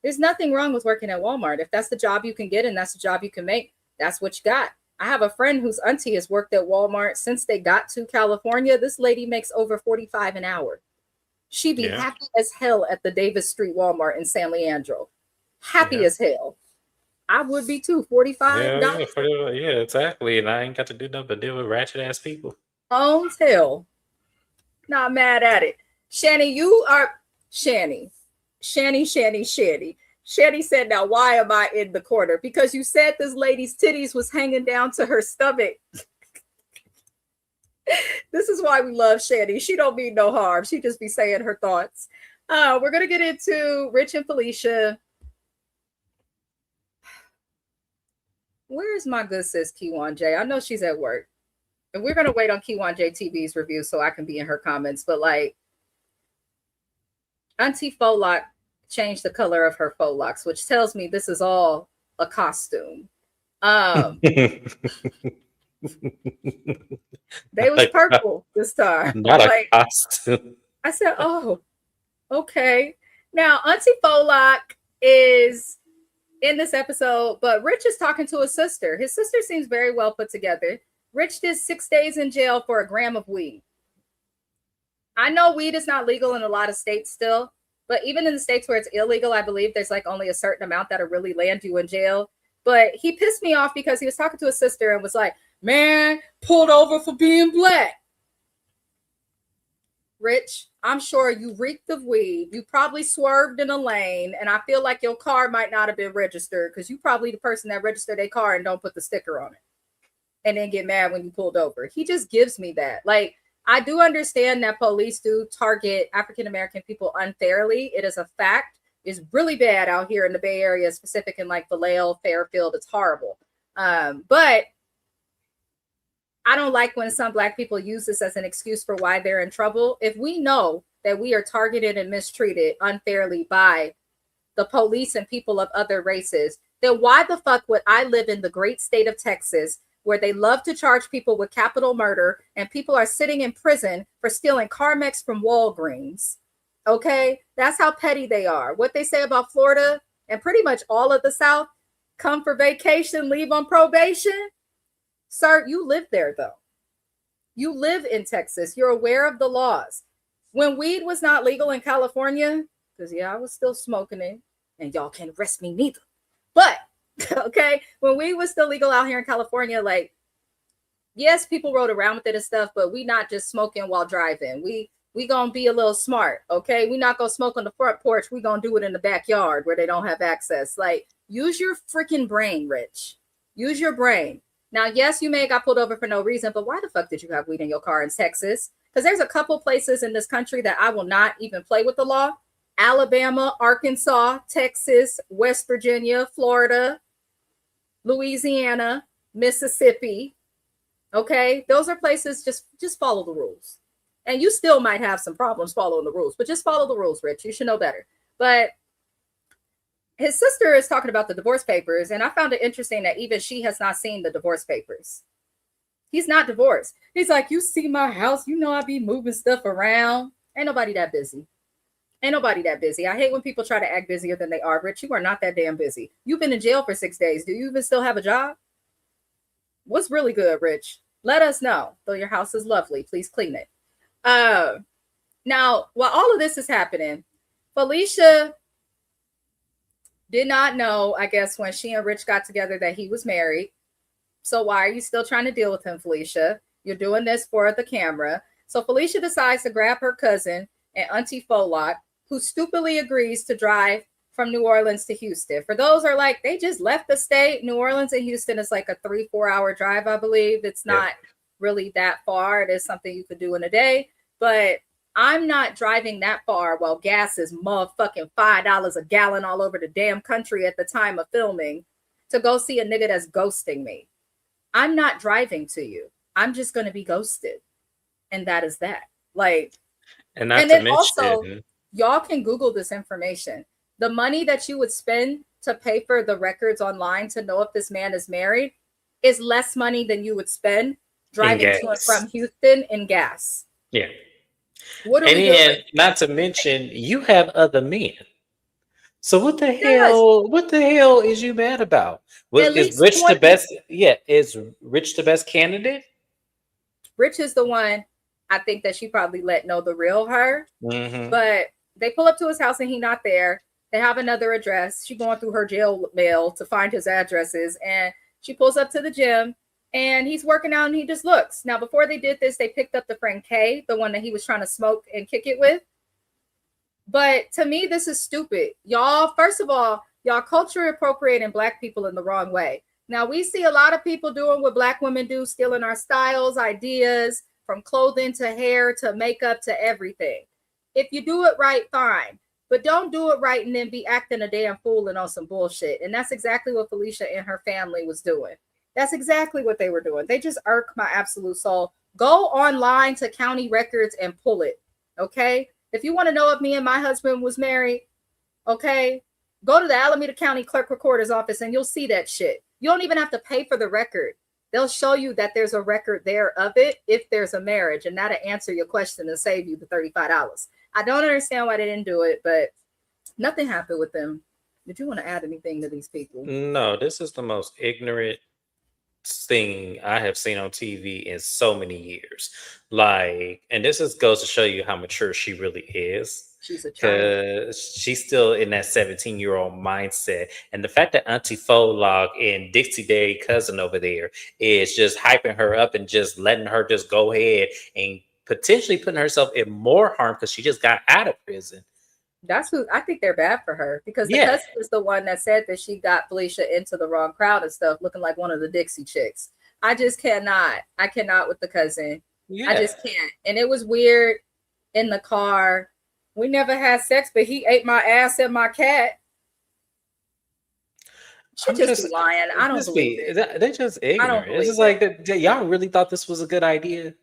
There's nothing wrong with working at Walmart. If that's the job you can get and that's the job you can make, that's what you got. I have a friend whose auntie has worked at Walmart since they got to California. This lady makes over $45 an hour. She'd be happy as hell at the Davis Street Walmart in San Leandro. Happy as hell. I would be too. $45. Yeah, exactly. And I ain't got to do nothing but deal with ratchet ass people. Oh, hell. Not mad at it. Shani, you are Shani. Shani said, now why am I in the corner? Because you said this lady's titties was hanging down to her stomach. This is why we love Shani. She don't mean no harm. She just be saying her thoughts. We're going to get into Rich and Felicia. Where's my good sis, Kiwan J? I know she's at work. And we're going to wait on Kiwan J TV's review so I can be in her comments. But like, Auntie Folock changed the color of her faux locks, which tells me this is all a costume. They was purple this time. Not a costume. I said, oh, okay. Now, Auntie Folock is in this episode, but Rich is talking to his sister. His sister seems very well put together. Rich did 6 days in jail for a gram of weed. I know weed is not legal in a lot of states still, but even in the states where it's illegal, I believe there's like only a certain amount that'll really land you in jail. But he pissed me off because he was talking to his sister and was like, man, pulled over for being black. Rich, I'm sure you reeked of weed. You probably swerved in a lane, and I feel like your car might not have been registered because you probably the person that registered their car and don't put the sticker on it and then get mad when you pulled over. He just gives me that. Like, I do understand that police do target African-American people unfairly. It is a fact. It's really bad out here in the Bay Area, specific in like Vallejo, Fairfield. It's horrible. But I don't like when some Black people use this as an excuse for why they're in trouble. If we know that we are targeted and mistreated unfairly by the police and people of other races, then why the fuck would I live in the great state of Texas where they love to charge people with capital murder and people are sitting in prison for stealing Carmex from Walgreens? Okay, that's how petty they are. What they say about Florida and pretty much all of the South, come for vacation, leave on probation. Sir, you live there though. You live in Texas. You're aware of the laws. When weed was not legal in California, because yeah, I was still smoking it, and y'all can't arrest me neither. But okay, when weed was still legal out here in California, like, yes, people rode around with it and stuff, but we not just smoking while driving. We gonna be a little smart, okay? We not gonna smoke on the front porch. We gonna do it in the backyard where they don't have access. Like, use your freaking brain, Rich. Use your brain. Now, yes, you may have got pulled over for no reason, but why the fuck did you have weed in your car in Texas? Because there's a couple places in this country that I will not even play with the law. Alabama, Arkansas, Texas, West Virginia, Florida, Louisiana, Mississippi. Okay, those are places, just follow the rules. And you still might have some problems following the rules, but just follow the rules, Rich. You should know better. But his sister is talking about the divorce papers, and I found it interesting that even she has not seen the divorce papers. He's not divorced. He's like, you see my house, you know I be moving stuff around. Ain't nobody that busy. Ain't nobody that busy. I hate when people try to act busier than they are. Rich, you are not that damn busy. You've been in jail for 6 days. Do you even still have a job? What's really good, Rich? Let us know. Though your house is lovely, please clean it. Now, while all of this is happening, Felicia did not know, I guess, when she and Rich got together that he was married. So why are you still trying to deal with him, Felicia? You're doing this for the camera. So Felicia decides to grab her cousin and Auntie Folok, who stupidly agrees to drive from New Orleans to Houston. For those who are like, they just left the state. New Orleans and Houston is like a 3-4 hour drive, I believe. It's not really that far. It is something you could do in a day. But I'm not driving that far while gas is motherfucking $5 a gallon all over the damn country at the time of filming to go see a nigga that's ghosting me. I'm not driving to you. I'm just going to be ghosted. And that is that. Like, and then mention, also, y'all can Google this information. The money that you would spend to pay for the records online to know if this man is married is less money than you would spend driving to and from Houston in gas. Yeah. What are we doing? Not to mention, you have other men. So what the hell? What the hell is you mad about? Is Rich the best? Yeah, is Rich the best candidate? Rich is the one I think that she probably let know the real her. Mm-hmm. But they pull up to his house and he's not there. They have another address. She's going through her jail mail to find his addresses, and she pulls up to the gym. And he's working out and he just looks. Now, before they did this, they picked up the friend Kay, the one that he was trying to smoke and kick it with. But to me, this is stupid. Y'all, first of all, y'all culture appropriating Black people in the wrong way. Now, we see a lot of people doing what Black women do, stealing our styles, ideas, from clothing to hair to makeup to everything. If you do it right, fine. But don't do it right and then be acting a damn fool and on some bullshit. And that's exactly what Felicia and her family was doing. That's exactly what they were doing. They just irk my absolute soul. Go online to county records and pull it, okay? If you want to know if me and my husband was married, okay, go to the Alameda County Clerk Recorder's office and you'll see that shit. You don't even have to pay for the record. They'll show you that there's a record there of it if there's a marriage, and that'll answer your question and save you the $35. I don't understand why they didn't do it, but nothing happened with them. Did you want to add anything to these people? No, this is the most ignorant thing I have seen on TV in so many years. Like, and this goes to show you how mature she really is. She's a child. She's still in that 17-year-old mindset. And the fact that Auntie Folok and Dixie Day cousin over there is just hyping her up and just letting her just go ahead and potentially putting herself in more harm because she just got out of prison. That's who I think they're bad for her, because the cousin is the one that said that she got Felicia into the wrong crowd and stuff, looking like one of the Dixie chicks. I just cannot. I cannot with the cousin. Yeah. I just can't. And it was weird in the car. We never had sex, but he ate my ass and my cat. She just be lying. I don't believe it. They're just I don't ignorant. It's believe just like y'all really thought this was a good idea.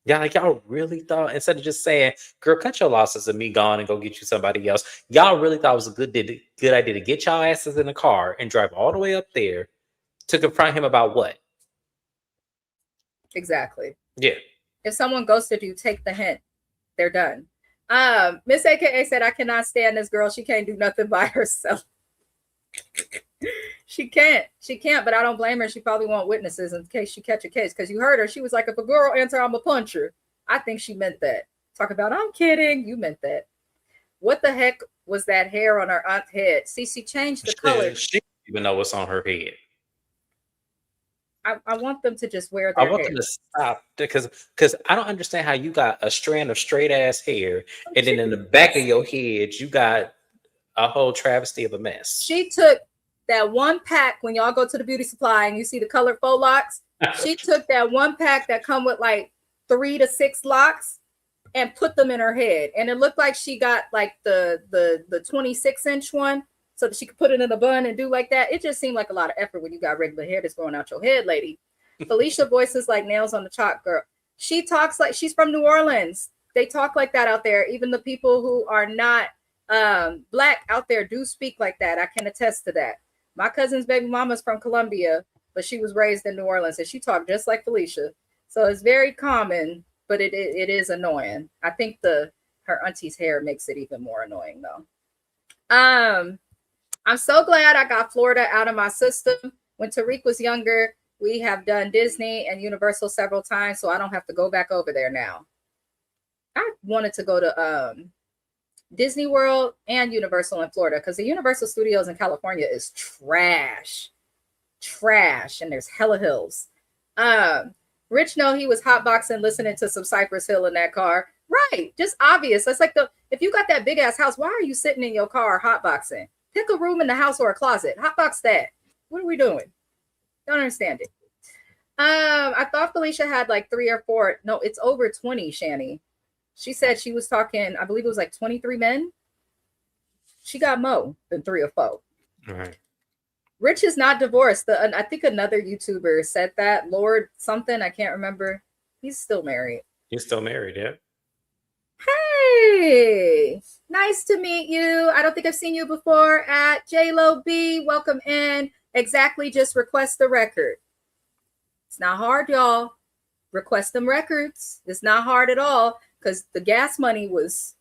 Yeah, like y'all really thought, instead of just saying, "Girl, cut your losses and me gone and go get you somebody else." Y'all really thought it was a good idea to get y'all asses in the car and drive all the way up there to confront him about what? Exactly. Yeah. If someone ghosted you, take the hint. They're done. Miss AKA said, I cannot stand this girl. She can't do nothing by herself. She can't, but I don't blame her. She probably want witnesses in case she catch a case. Because you heard her. She was like, if a girl answer, I'm a puncher. I think she meant that. Talk about, I'm kidding. You meant that. What the heck was that hair on her aunt's head? See, she changed the color. She don't even know what's on her head. I want them to just wear their hair. I want them to stop, because I don't understand how you got a strand of straight ass hair and then in the back of your head you got a whole travesty of a mess. She took that one pack when y'all go to the beauty supply and you see the colored faux locks. She took that one pack that come with like 3 to 6 locks and put them in her head, and it looked like she got like the 26-inch one so that she could put it in a bun and do like that. It just seemed like a lot of effort when you got regular hair that's growing out your head, lady. Felicia voices like nails on the chalk, girl. She talks like she's from New Orleans. They talk like that out there. Even the people who are not Black out there do speak like that. I can attest to that. My cousin's baby mama's from Colombia, but she was raised in New Orleans, and she talked just like Felicia. So it's very common, but it is annoying. I think her auntie's hair makes it even more annoying though. I'm so glad I got Florida out of my system. When Tariq was younger, we have done Disney and Universal several times, so I don't have to go back over there now. I wanted to go to Disney World and Universal in Florida, because the Universal Studios in California is trash, and there's hella hills. Rich know he was hotboxing, listening to some Cypress Hill in that car. Right, just obvious. That's like if you got that big ass house, why are you sitting in your car hotboxing? Pick a room in the house or a closet. Hotbox that. What are we doing? Don't understand it. I thought Felicia had like 3 or 4. No, it's over 20, Shani. She said she was talking, I believe it was like 23 men. She got more than 3 or 4. All right. Rich is not divorced. I think another YouTuber said that. Lord something, I can't remember. He's still married. He's still married, yeah. Hey, nice to meet you. I don't think I've seen you before at JLo B. Welcome in. Exactly, just request the record. It's not hard, y'all. Request them records. It's not hard at all, because the gas money was...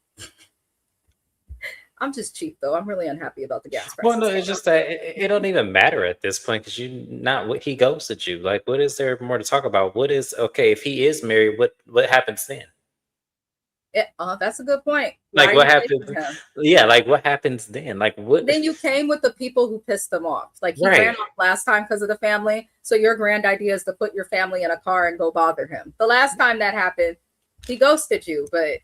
I'm just cheap though. I'm really unhappy about the gas prices. Well, no, it's just that it don't even matter at this point, because you not what he ghosted you. Like, what is there more to talk about? What is okay if he is married? What happens then? That's a good point. Like, what happens? Yeah, like what happens then? Like, what? Then you came with the people who pissed them off. Like, he ran off last time because of the family. So your grand idea is to put your family in a car and go bother him. The last time that happened, he ghosted you, but.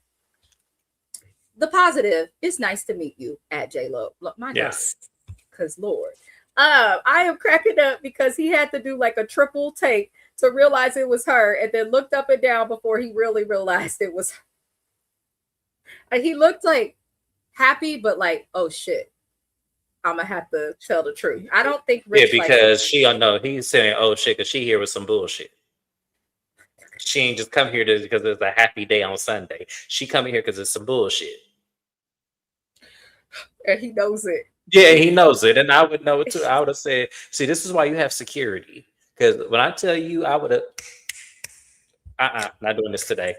The positive is nice to meet you at JLo. Look, my God, because Lord, I am cracking up because he had to do like a triple take to realize it was her, and then looked up and down before he really realized it was her. And he looked like happy, but like, oh shit, I'm gonna have to tell the truth. I don't think Rich because she don't know. He's saying, oh shit, because she here with some bullshit. She ain't just come here because it's a happy day on Sunday. She coming here because it's some bullshit. And he knows it. Yeah, he knows it. And I would know it too. I would have said, see, this is why you have security. Because when I tell you, I would have, not doing this today.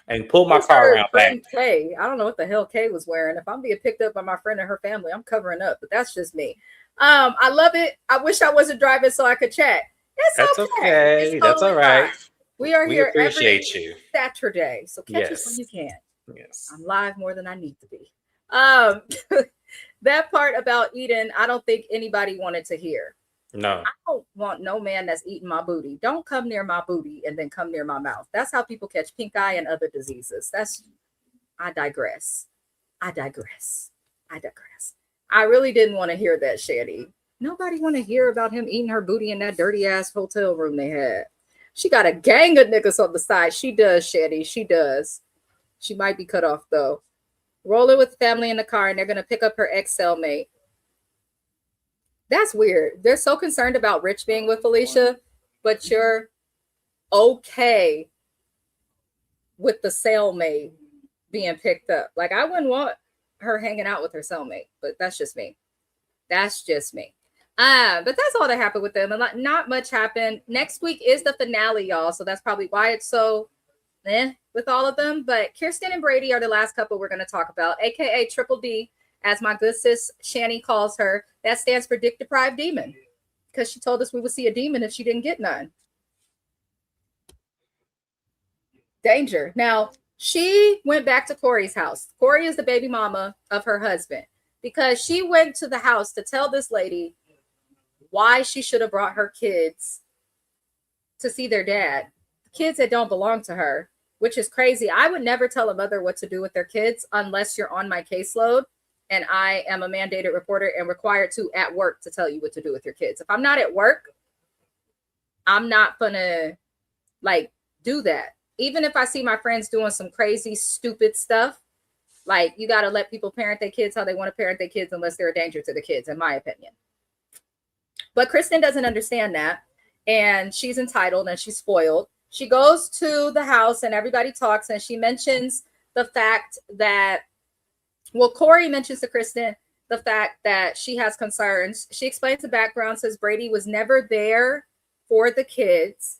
And pull my car around back. Kay. I don't know what the hell Kay was wearing. If I'm being picked up by my friend and her family, I'm covering up. But that's just me. I love it. I wish I wasn't driving so I could chat. That's okay. That's all right. We are here appreciate every you. Saturday. So catch us when you can. Yes. I'm live more than I need to be. That part about eating, I don't think anybody wanted to hear. No. I don't want no man that's eating my booty. Don't come near my booty and then come near my mouth. That's how people catch pink eye and other diseases. I digress. I really didn't want to hear that, Shady. Nobody want to hear about him eating her booty in that dirty ass hotel room they had. She got a gang of niggas on the side. She does, Shady. She does. She might be cut off though. Rolling with family in the car, and they're gonna pick up her ex cellmate. That's weird. They're so concerned about Rich being with Felicia, but you're okay with the cellmate being picked up. Like, I wouldn't want her hanging out with her cellmate, but that's just me. That's just me. But that's all that happened with them. And not much happened. Next week is the finale, y'all. So that's probably why it's so with all of them. But Kirsten and Brady are the last couple we're going to talk about, aka Triple D, as my good sis Shani calls her. That stands for Dick Deprived Demon, because she told us we would see a demon if she didn't get none. Danger. Now, she went back to Corey's house. Corey is the baby mama of her husband, because she went to the house to tell this lady why she should have brought her kids to see their dad. Kids that don't belong to her, which is crazy. I would never tell a mother what to do with their kids unless you're on my caseload and I am a mandated reporter and required to at work to tell you what to do with your kids. If I'm not at work, I'm not gonna like do that. Even if I see my friends doing some crazy, stupid stuff, like, you got to let people parent their kids how they want to parent their kids unless they're a danger to the kids, in my opinion. But Kristen doesn't understand that. And she's entitled and she's spoiled. She goes to the house and everybody talks, and she mentions the fact that, well, Corey mentions to Kristen the fact that she has concerns. She explains the background, says Brady was never there for the kids.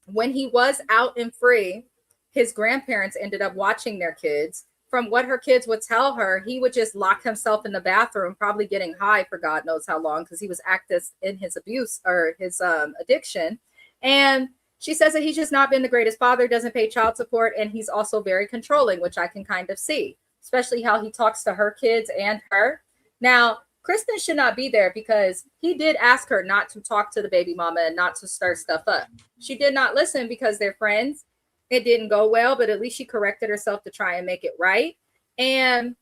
When he was out and free, his grandparents ended up watching their kids. From what her kids would tell her, he would just lock himself in the bathroom, probably getting high for God knows how long, because he was active in his abuse or his addiction. And she says that he's just not been the greatest father, doesn't pay child support, and he's also very controlling, which I can kind of see, especially how he talks to her kids and her. Now, Kristen should not be there because he did ask her not to talk to the baby mama and not to stir stuff up. She did not listen because they're friends. It didn't go well, but at least she corrected herself to try and make it right. And,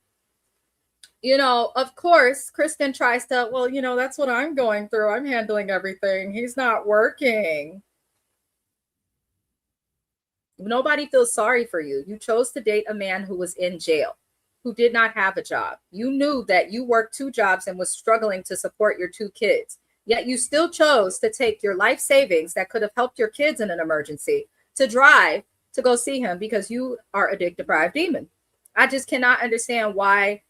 you know, of course, Kristen tries to, well, you know, that's what I'm going through. I'm handling everything. He's not working. Nobody feels sorry for you. You chose to date a man who was in jail, who did not have a job. You knew that you worked 2 jobs and was struggling to support your 2 kids. Yet you still chose to take your life savings that could have helped your kids in an emergency to drive to go see him because you are a dick deprived demon. I just cannot understand why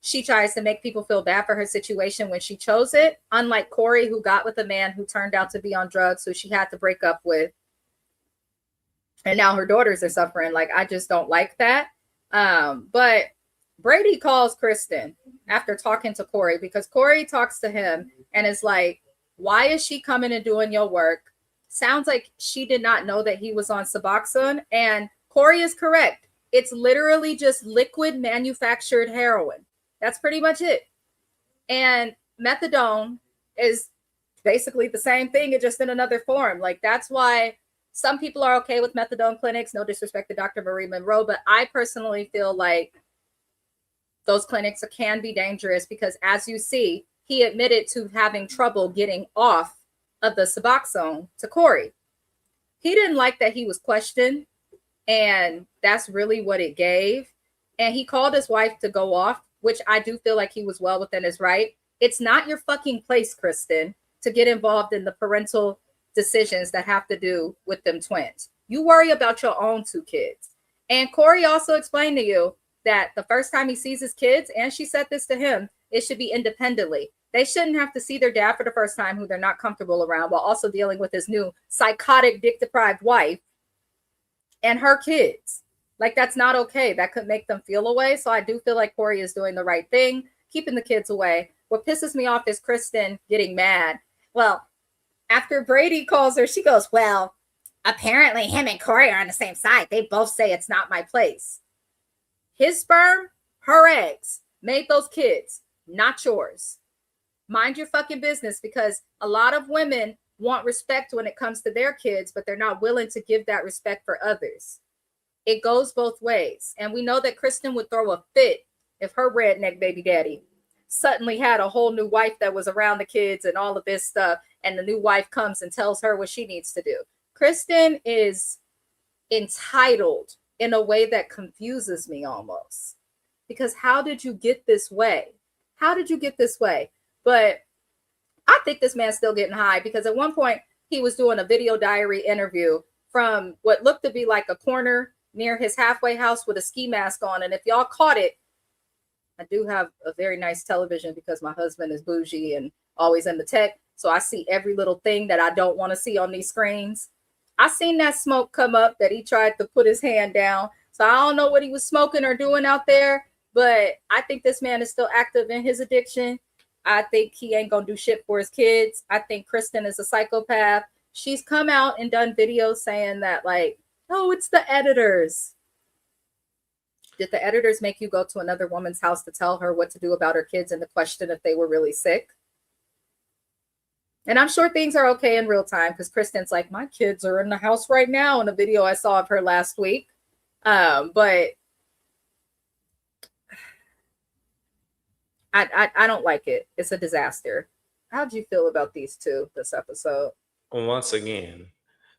she tries to make people feel bad for her situation when she chose it. Unlike Corey, who got with a man who turned out to be on drugs, who she had to break up with. And now her daughters are suffering. Like, I just don't like that. But Brady calls Kristen after talking to Corey, because Corey talks to him and is like, why is she coming and doing your work? Sounds like she did not know that he was on Suboxone. And Corey is correct. It's literally just liquid manufactured heroin. That's pretty much it. And methadone is basically the same thing, just in another form. Like, that's why some people are okay with methadone clinics. No disrespect to Dr. Marie Monroe, but I personally feel like those clinics can be dangerous because, as you see, he admitted to having trouble getting off of the Suboxone to Corey. He didn't like that he was questioned, and that's really what it gave. And he called his wife to go off, which I do feel like he was well within his right. It's not your fucking place, Kristen, to get involved in the parental decisions that have to do with them twins. You worry about your own 2 kids. And Corey also explained to you that the first time he sees his kids, and she said this to him, it should be independently. They shouldn't have to see their dad for the first time, who they're not comfortable around, while also dealing with his new psychotic, dick-deprived wife and her kids. Like, that's not okay. That could make them feel away. So I do feel like Corey is doing the right thing, keeping the kids away. What pisses me off is Kristen getting mad. Well, after Brady calls her, she goes, well, apparently him and Corey are on the same side. They both say it's not my place. His sperm, her eggs, made those kids, not yours. Mind your fucking business, because a lot of women want respect when it comes to their kids, but they're not willing to give that respect for others. It goes both ways. And we know that Kristen would throw a fit if her redneck baby daddy suddenly had a whole new wife that was around the kids and all of this stuff, and the new wife comes and tells her what she needs to do. Kristen is entitled in a way that confuses me almost. Because how did you get this way? How did you get this way? But I think this man's still getting high because at one point he was doing a video diary interview from what looked to be like a corner near his halfway house with a ski mask on. And if y'all caught it, I do have a very nice television because my husband is bougie and always in the tech. So I see every little thing that I don't want to see on these screens. I seen that smoke come up that he tried to put his hand down. So I don't know what he was smoking or doing out there, but I think this man is still active in his addiction. I think he ain't gonna do shit for his kids. I think Kristen is a psychopath. She's come out and done videos saying that, like, oh, it's the editors. Did the editors make you go to another woman's house to tell her what to do about her kids and to question if they were really sick? And I'm sure things are okay in real time because Kristen's like, my kids are in the house right now in a video I saw of her last week. But I don't like it. It's a disaster. How'd you feel about these two this episode? Once again,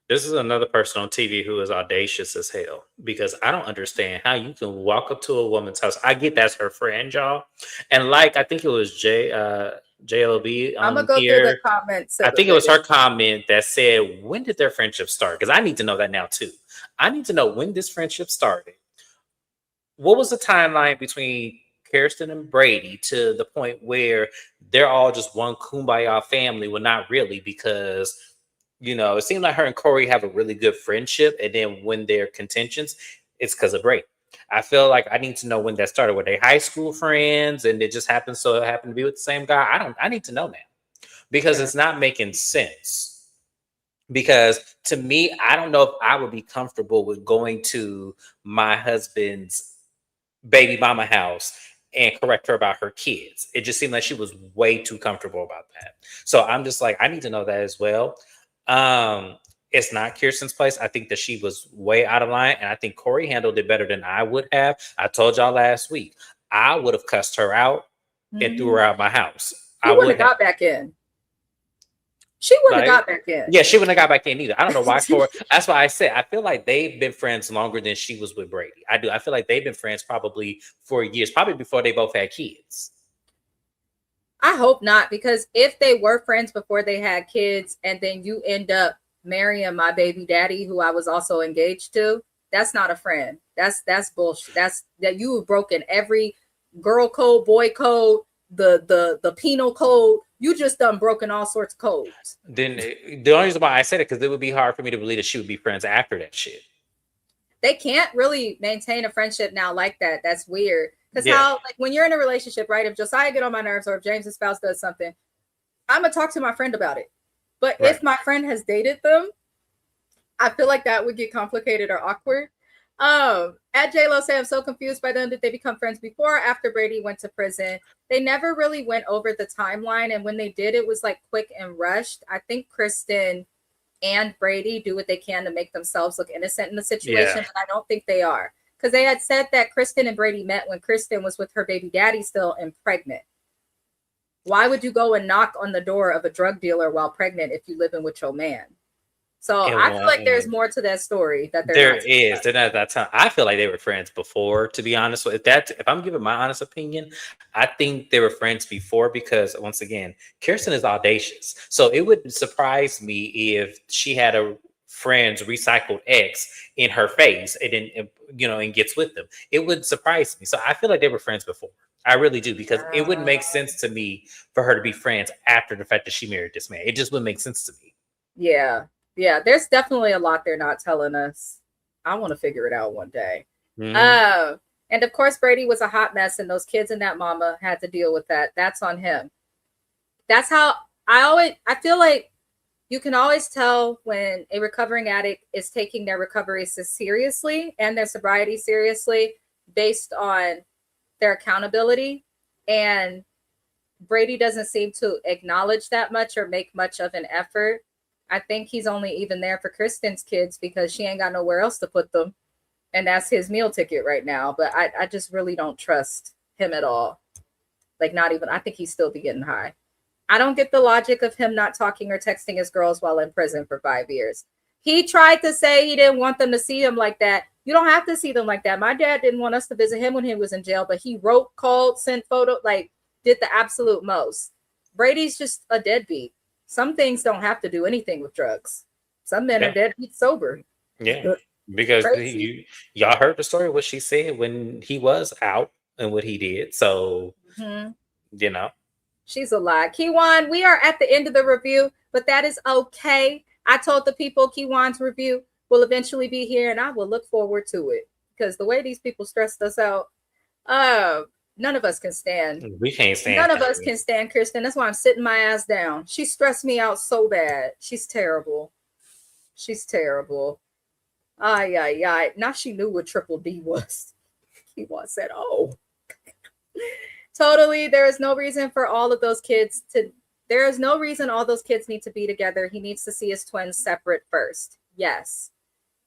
this is another person on TV who is audacious as hell, because I don't understand how you can walk up to a woman's house. I get that's her friend, y'all. And like, I think it was JLB. I'm going to go through the comments. I think it was her comment that said, when did their friendship start? Because I need to know that now too. I need to know when this friendship started. What was the timeline between Kirsten and Brady to the point where they're all just one kumbaya family? Well, not really, because it seemed like her and Corey have a really good friendship, and then when they're contentions, it's because of Brady. I feel like I need to know when that started. Were they high school friends, and it just happened to be with the same guy? I need to know now, because it's not making sense. Because to me, I don't know if I would be comfortable with going to my husband's baby mama house and correct her about her kids. It just seemed like she was way too comfortable about that. So I'm just like, I need to know that as well. It's not Kirsten's place. I think that she was way out of line, and I think Corey handled it better than I would have. I told y'all last week, I would have cussed her out and threw her out my house. I wouldn't have got back in. She wouldn't have got back in. Yeah, she wouldn't have got back in either. I don't know why. That's why I said I feel like they've been friends longer than she was with Brady. I do. I feel like they've been friends probably for years, probably before they both had kids. I hope not, because if they were friends before they had kids and then you end up marrying my baby daddy, who I was also engaged to, that's not a friend. That's bullshit. That you have broken every girl code, boy code, the penal code. You just done broken all sorts of codes. Then the only reason why I said it, because it would be hard for me to believe that she would be friends after that shit. They can't really maintain a friendship now like that. That's weird. Because how, like, when you're in a relationship, right? If Josiah get on my nerves or if James's spouse does something, I'm gonna talk to my friend about it. But if my friend has dated them, I feel like that would get complicated or awkward. At J-Lo say, I'm so confused by them. Did they become friends before or after Brady went to prison? They never really went over the timeline. And when they did, it was like quick and rushed. I think Kristen and Brady do what they can to make themselves look innocent in the situation. But I don't think they are. Because they had said that Kristen and Brady met when Kristen was with her baby daddy still and pregnant. Why would you go and knock on the door of a drug dealer while pregnant if you live in with your man? So I feel like there's more to that story that there is. They're not at that time. I feel like they were friends before, to be honest. If I'm giving my honest opinion, I think they were friends before, because once again, Kirsten is audacious. So it would surprise me if she had a friend's recycled ex in her face and then and gets with them. It would surprise me. So I feel like they were friends before. I really do, because it wouldn't make sense to me for her to be friends after the fact that she married this man. It just wouldn't make sense to me. Yeah, there's definitely a lot they're not telling us. I want to figure it out one day. Mm-hmm. And of course, Brady was a hot mess, and those kids and that mama had to deal with that. That's on him. That's how I feel like you can always tell when a recovering addict is taking their recovery seriously and their sobriety seriously based on their accountability. And Brady doesn't seem to acknowledge that much or make much of an effort. I think he's only even there for Kristen's kids because she ain't got nowhere else to put them. And that's his meal ticket right now. But I just really don't trust him at all. Like, not even, I think he's still be getting high. I don't get the logic of him not talking or texting his girls while in prison for 5 years. He tried to say he didn't want them to see him like that. You don't have to see them like that. My dad didn't want us to visit him when he was in jail, but he wrote, called, sent photos, like did the absolute most. Brady's just a deadbeat. Some things don't have to do anything with drugs. Some men are Yeah. deadbeat sober. Yeah. Because Crazy. y'all heard the story, what she said when he was out and what he did. So, Mm-hmm. you know. She's a lie. Kiwan, we are at the end of the review, but that is okay. I told the people Kiwan's review will eventually be here, and I will look forward to it because the way these people stressed us out, none of us can stand. We can't stand None of us him. can stand Kristen. That's why I'm sitting my ass down. She stressed me out so bad. She's terrible. She's terrible. Ay, ay, ay. Now she knew what Triple D was. Kiwan said, oh. Totally. There is no reason for all of those kids to, there is no reason all those kids need to be together. He needs to see his twins separate first. Yes.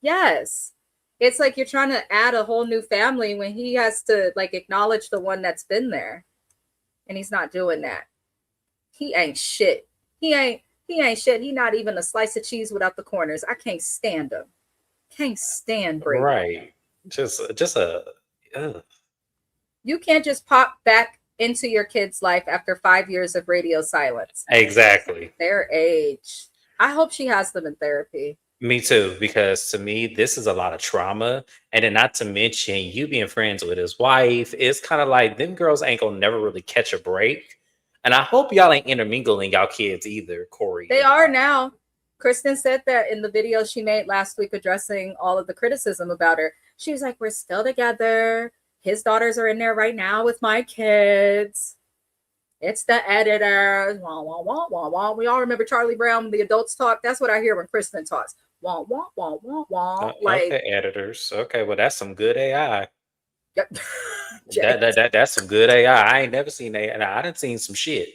Yes. It's like you're trying to add a whole new family when he has to like acknowledge the one that's been there. And he's not doing that. He ain't shit. He ain't shit. He not even a slice of cheese without the corners. I can't stand him. Can't stand Brady. Right. Just a ugh. You can't just pop back into your kid's life after 5 years of radio silence. Exactly. Their age. I hope she has them in therapy. Me too, because to me, this is a lot of trauma. And then not to mention you being friends with his wife. It's kind of like them girls ain't gonna never really catch a break. And I hope y'all ain't intermingling y'all kids either, Corey. They are now. Kristen said that in the video she made last week addressing all of the criticism about her. She was like, we're still together. His daughters are in there right now with my kids. It's the editors. Wah, wah, wah, wah, wah. We all remember Charlie Brown, the adults talk. That's what I hear when Kristen talks. Wah, wah, wah, wah, wah. Okay, editors. Okay, well, that's some good AI. That's some good AI. I ain't never seen AI. I done seen some shit,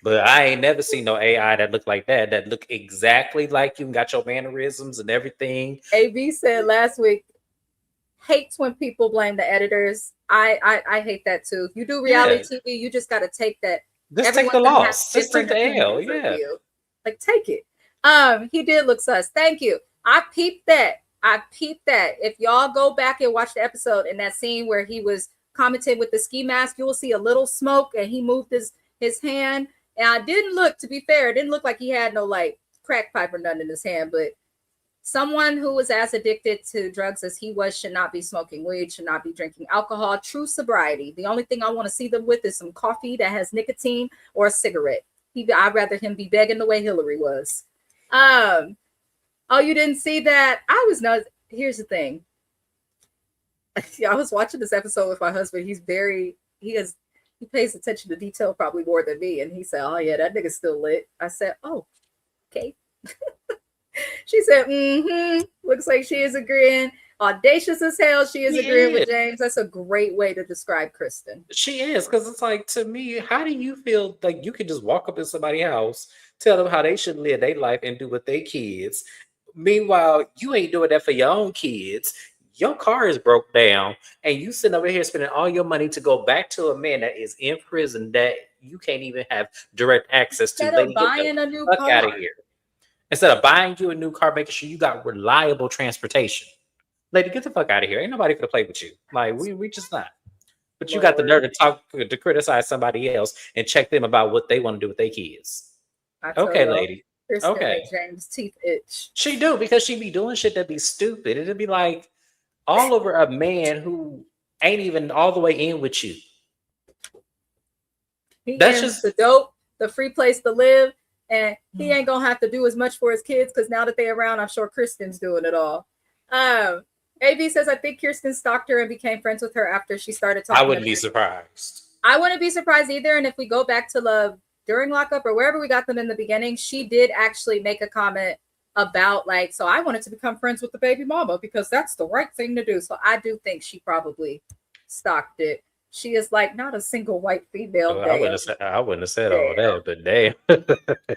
but I ain't never seen no AI that look like that. That look exactly like you and got your mannerisms and everything. AB said last week, hates when people blame the editors. I hate that too. If you do reality TV, you just got to take that. Just take the loss. Just take the L. Yeah. Like take it. He did look sus. Thank you. I peeped that. If y'all go back and watch the episode in that scene where he was commenting with the ski mask, you will see a little smoke and he moved his hand. And I didn't look, to be fair, it didn't look like he had no like crack pipe or nothing in his hand, but someone who was as addicted to drugs as he was should not be smoking weed, should not be drinking alcohol. True sobriety. The only thing I want to see them with is some coffee that has nicotine or a cigarette. I'd rather him be begging the way Hillary was. Oh, you didn't see that? Here's the thing. I was watching this episode with my husband. He pays attention to detail probably more than me. And he said, oh yeah, that nigga's still lit. I said, oh, okay. She said, looks like she is agreeing. Audacious as hell, she is agreeing with James. That's a great way to describe Kristen. She is, because it's like, to me, how do you feel like you can just walk up in somebody's house, tell them how they should live their life and do with their kids? Meanwhile, you ain't doing that for your own kids. Your car is broke down, and you sitting over here spending all your money to go back to a man that is in prison that you can't even have direct access to. Instead of buying a new car. Out of here. Instead of buying you a new car, making sure you got reliable transportation. Lady, get the fuck out of here. Ain't nobody gonna play with you. Like, we just not. But you got the nerve to criticize somebody else and check them about what they want to do with their kids. Okay, lady. Okay. James' teeth itch. She do, because she be doing shit that be stupid. It'd be like all over a man who ain't even all the way in with you. That's just the dope, the free place to live. And he ain't gonna have to do as much for his kids because now that they're around, I'm sure Kristen's doing it all. AB says, I think Kirsten stalked her and became friends with her after she started talking. I wouldn't be surprised. I wouldn't be surprised either. And if we go back to Love during lockup or wherever we got them in the beginning, she did actually make a comment about like, so I wanted to become friends with the baby mama because that's the right thing to do. So I do think she probably stalked it. She is like not a single white female. I wouldn't have said all that, but damn.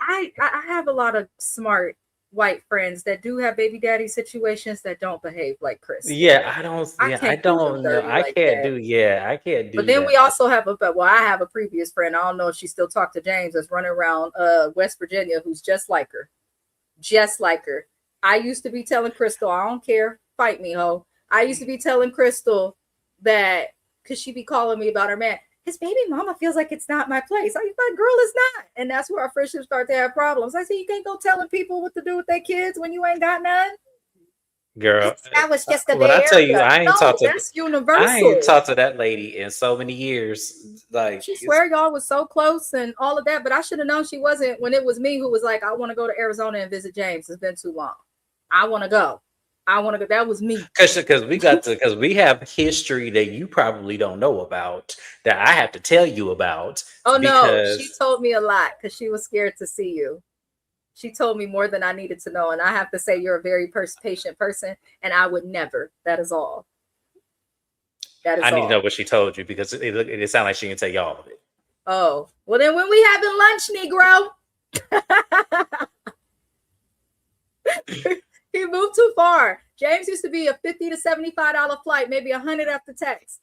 I have a lot of smart white friends that do have baby daddy situations that don't behave like Chris. Yeah, I don't know. I can't do. But then we also have I have a previous friend. I don't know if she still talked to James, that's running around West Virginia, who's just like her. Just like her. I used to be telling Crystal, I don't care, fight me, ho. I used to be telling Crystal that because she be calling me about her man. his baby mama feels like it's not my place. I thought, girl, it's not. And that's where our friendships start to have problems. I said, you can't go telling people what to do with their kids when you ain't got none. Girl, That was just a when I Bay tell you, Area. No, that's I ain't universal. talked to that lady in so many years. Like, She swear y'all was so close and all of that, but I should have known she wasn't when it was me who was like, I want to go to Arizona and visit James. It's been too long. I want to go. I want to go. That was me. because we have history that you probably don't know about that I have to tell you about Oh no, she because told me a lot because she was scared to see you. She told me more than I needed to know. And I have to say, you're a very patient person, and I would never. That is all. That is I need to know all. what she told you because it sounds like she can tell you all of it. Oh, well, then when we having lunch, Negro? He moved too far. James used to be a $50 to $75 flight, maybe $100 after tax.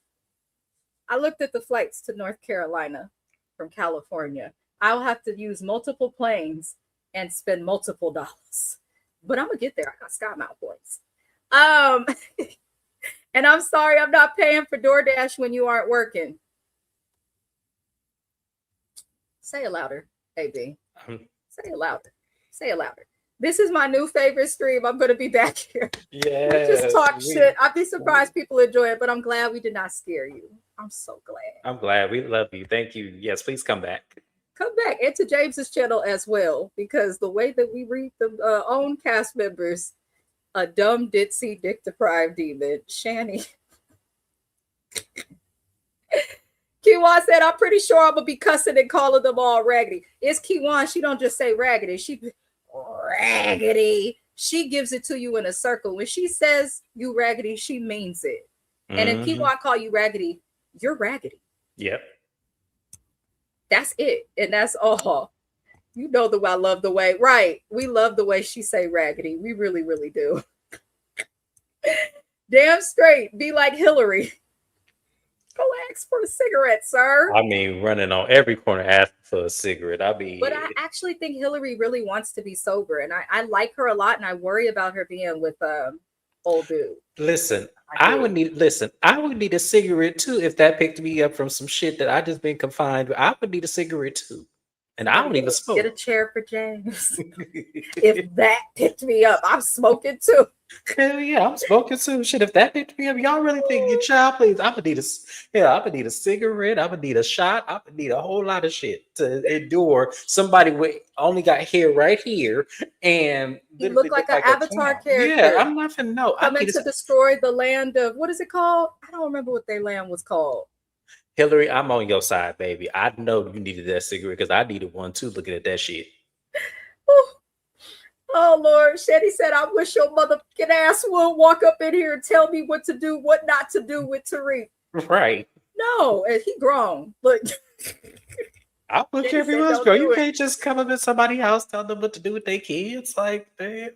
I looked at the flights to North Carolina from California. I'll have to use multiple planes and spend multiple dollars. But I'm gonna get there. I got SkyMount points. And I'm sorry I'm not paying for DoorDash when you aren't working. Say it louder, AB. Say it louder. Say it louder. This is my new favorite stream. I'm going to be back here. Yeah. We just talk shit. I'd be surprised people enjoy it, but I'm glad we did not scare you. I'm so glad. I'm glad. We love you. Thank you. Yes, please come back. Come back and to James's channel as well, because the way that we read the own cast members, a dumb ditzy dick deprived demon, Shani. Kiwan said, I'm pretty sure I'm gonna be cussing and calling them all raggedy. It's Kiwan. She don't just say raggedy. She raggedy. She gives it to you in a circle. When she says you raggedy, she means it. And if Kiwan call you raggedy, you're raggedy. Yep. That's it. And that's all. You know that I love the way, right? We love the way she say raggedy. We really, really do. Damn straight. Be like Hillary. Go ask for a cigarette, sir. I mean, running on every corner asking for a cigarette. But I actually think Hillary really wants to be sober, and I like her a lot, and I worry about her being with old dude. Listen, I would need a cigarette too if that picked me up from some shit that I just been confined with. I would need a cigarette too. And I don't even smoke. Get a chair for James. If that picked me up, I'm smoking too. Hell yeah, I'm smoking too. Shit, if that picked me up, y'all really think your child, please? I'm gonna need a cigarette. I'm gonna need a shot. I'm gonna need a whole lot of shit to endure somebody with only got hair right here and he look like an Avatar character. Yeah, I'm not finna know. Coming to destroy the land of, what is it called? I don't remember what their land was called. Hillary, I'm on your side, baby. I know you needed that cigarette because I needed one too. Looking at that shit. Oh Lord, Shetty said, I wish your motherfucking ass would walk up in here and tell me what to do, what not to do with Tariq. Right. No, and he grown. Look. I'll look everyone's girl. You can't just come up in somebody's house, tell them what to do with their kids. Like, man.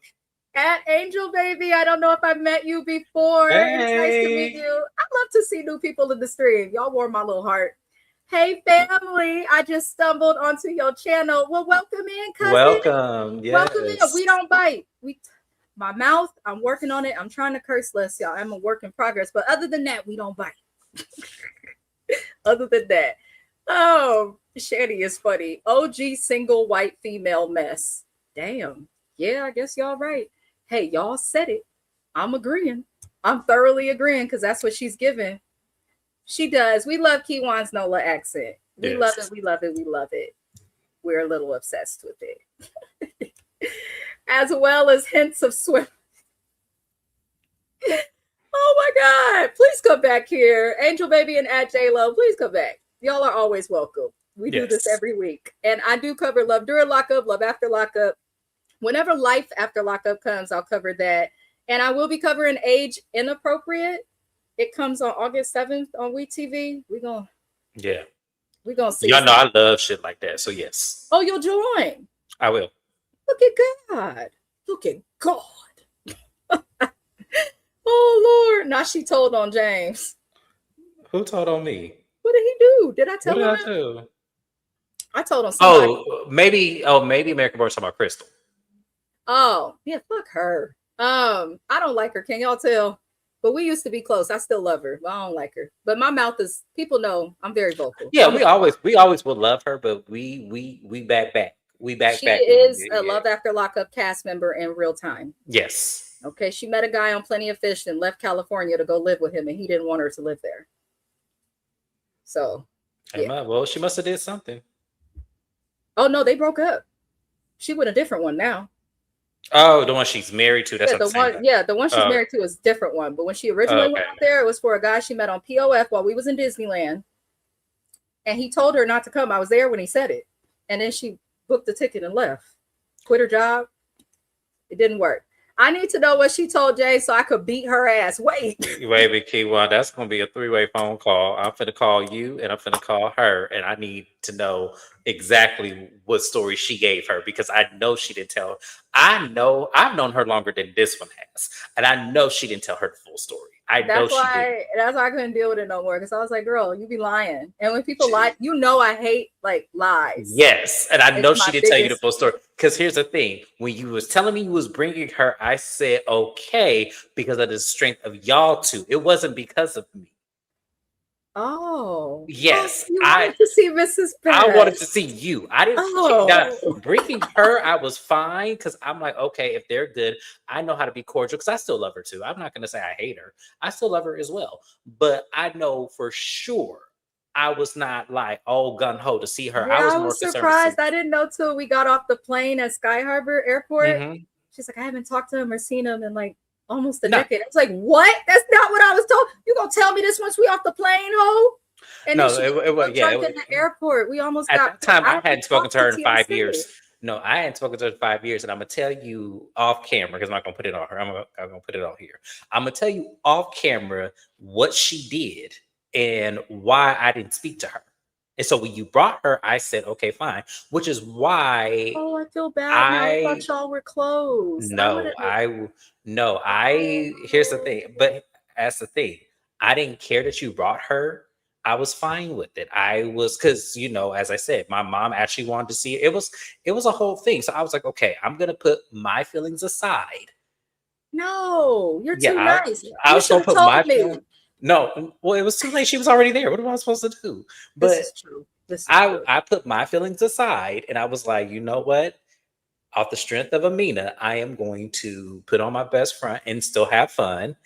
At Angel Baby, I don't know if I've met you before. Hey. It's nice to meet you. I love to see new people in the stream. Y'all warm my little heart. Hey family, I just stumbled onto your channel. Well, welcome in, cousin. Welcome. Yes. Welcome in. We don't bite. My mouth, I'm working on it. I'm trying to curse less, y'all. I'm a work in progress. But other than that, we don't bite. Other than that. Oh, Shani is funny. OG single white female mess. Damn. Yeah, I guess y'all right. Hey, y'all said it. I'm agreeing. I'm thoroughly agreeing because that's what she's giving. She does. We love Kiwan's NOLA accent. We love it. We love it. We love it. We're a little obsessed with it. As well as hints of swim. Oh my God. Please come back here. Angel Baby and at JLo, please come back. Y'all are always welcome. We do this every week. And I do cover Love During Lockup, Love After Lockup. Whenever Life After Lockup comes, I'll cover that. And I will be covering Age Inappropriate. It comes on August 7th on WeTV. We're going to see. Y'all know I love shit like that. So yes. Oh, you'll join. I will. Look at God. Look at God. Oh Lord. Now she told on James. Who told on me? What did he do? Did I tell him? What did I do? I told on somebody. Maybe American Board's talking about Crystal. Oh, yeah, fuck her. I don't like her. Can y'all tell? But we used to be close. I still love her. But I don't like her. But my mouth is, people know I'm very vocal. Yeah, I'm a, we always will love her, but we back. We she back. is a Yeah. Love After Lockup cast member in real time. Yes. Okay, she met a guy on Plenty of Fish and left California to go live with him, and he didn't want her to live there. So, yeah. Well, she must have did something. Oh no, they broke up. She with a different one now. Oh, the one she's married to. That's Yeah, what I'm saying. the one she's married to is a different one. But when she originally went out there, it was for a guy she met on POF while we was in Disneyland. And he told her not to come. I was there when he said it. And then she booked the ticket and left. Quit her job. It didn't work. I need to know what she told Jay so I could beat her ass. Wait, Keywan, that's gonna be a 3-way phone call. I'm finna call you and I'm finna call her, and I need to know exactly what story she gave her because I know she didn't tell. I know I've known her longer than this one has, and I know she didn't tell her the full story. That's why I couldn't deal with it no more because I was like, girl, you be lying. And when people lie, I hate like lies. Yes, and I know she didn't tell you the full story. Because here's the thing: when you was telling me you was bringing her, I said okay because of the strength of y'all two. It wasn't because of me. Oh, yes, you wanted to see Mrs. Best. I wanted to see you. I didn't. Bringing her, I was fine because I'm like, okay, if they're good, I know how to be cordial because I still love her too. I'm not going to say I hate her. I still love her as well. But I know for sure I was not like all gun ho to see her. Yeah, I was more surprised. I didn't know till we got off the plane at Sky Harbor Airport. Mm-hmm. She's like, I haven't talked to him or seen him in like almost a decade. I was like, what? That's not what I was told. You gonna tell me this once we off the plane, ho? And no, it was in the airport. We almost at got. That time, I hadn't spoken to her in 5 years. No, I hadn't spoken to her in 5 years, and I'm gonna tell you off camera because I'm not gonna put it on her. I'm gonna put it on here. I'm gonna tell you off camera what she did and why I didn't speak to her. And so when you brought her, I said, okay, fine. Which is why. Oh, I feel bad. I thought y'all were close. Here's the thing. But that's the thing. I didn't care that you brought her. I was fine with it. I was because as I said, my mom actually wanted to see it. It was a whole thing. So I was like, okay, I'm gonna put my feelings aside. No, you're too nice. I was gonna put my feelings. No, well, it was too late. She was already there. What am I supposed to do? But this is true. I put my feelings aside and I was like, you know what? Off the strength of Amina, I am going to put on my best front and still have fun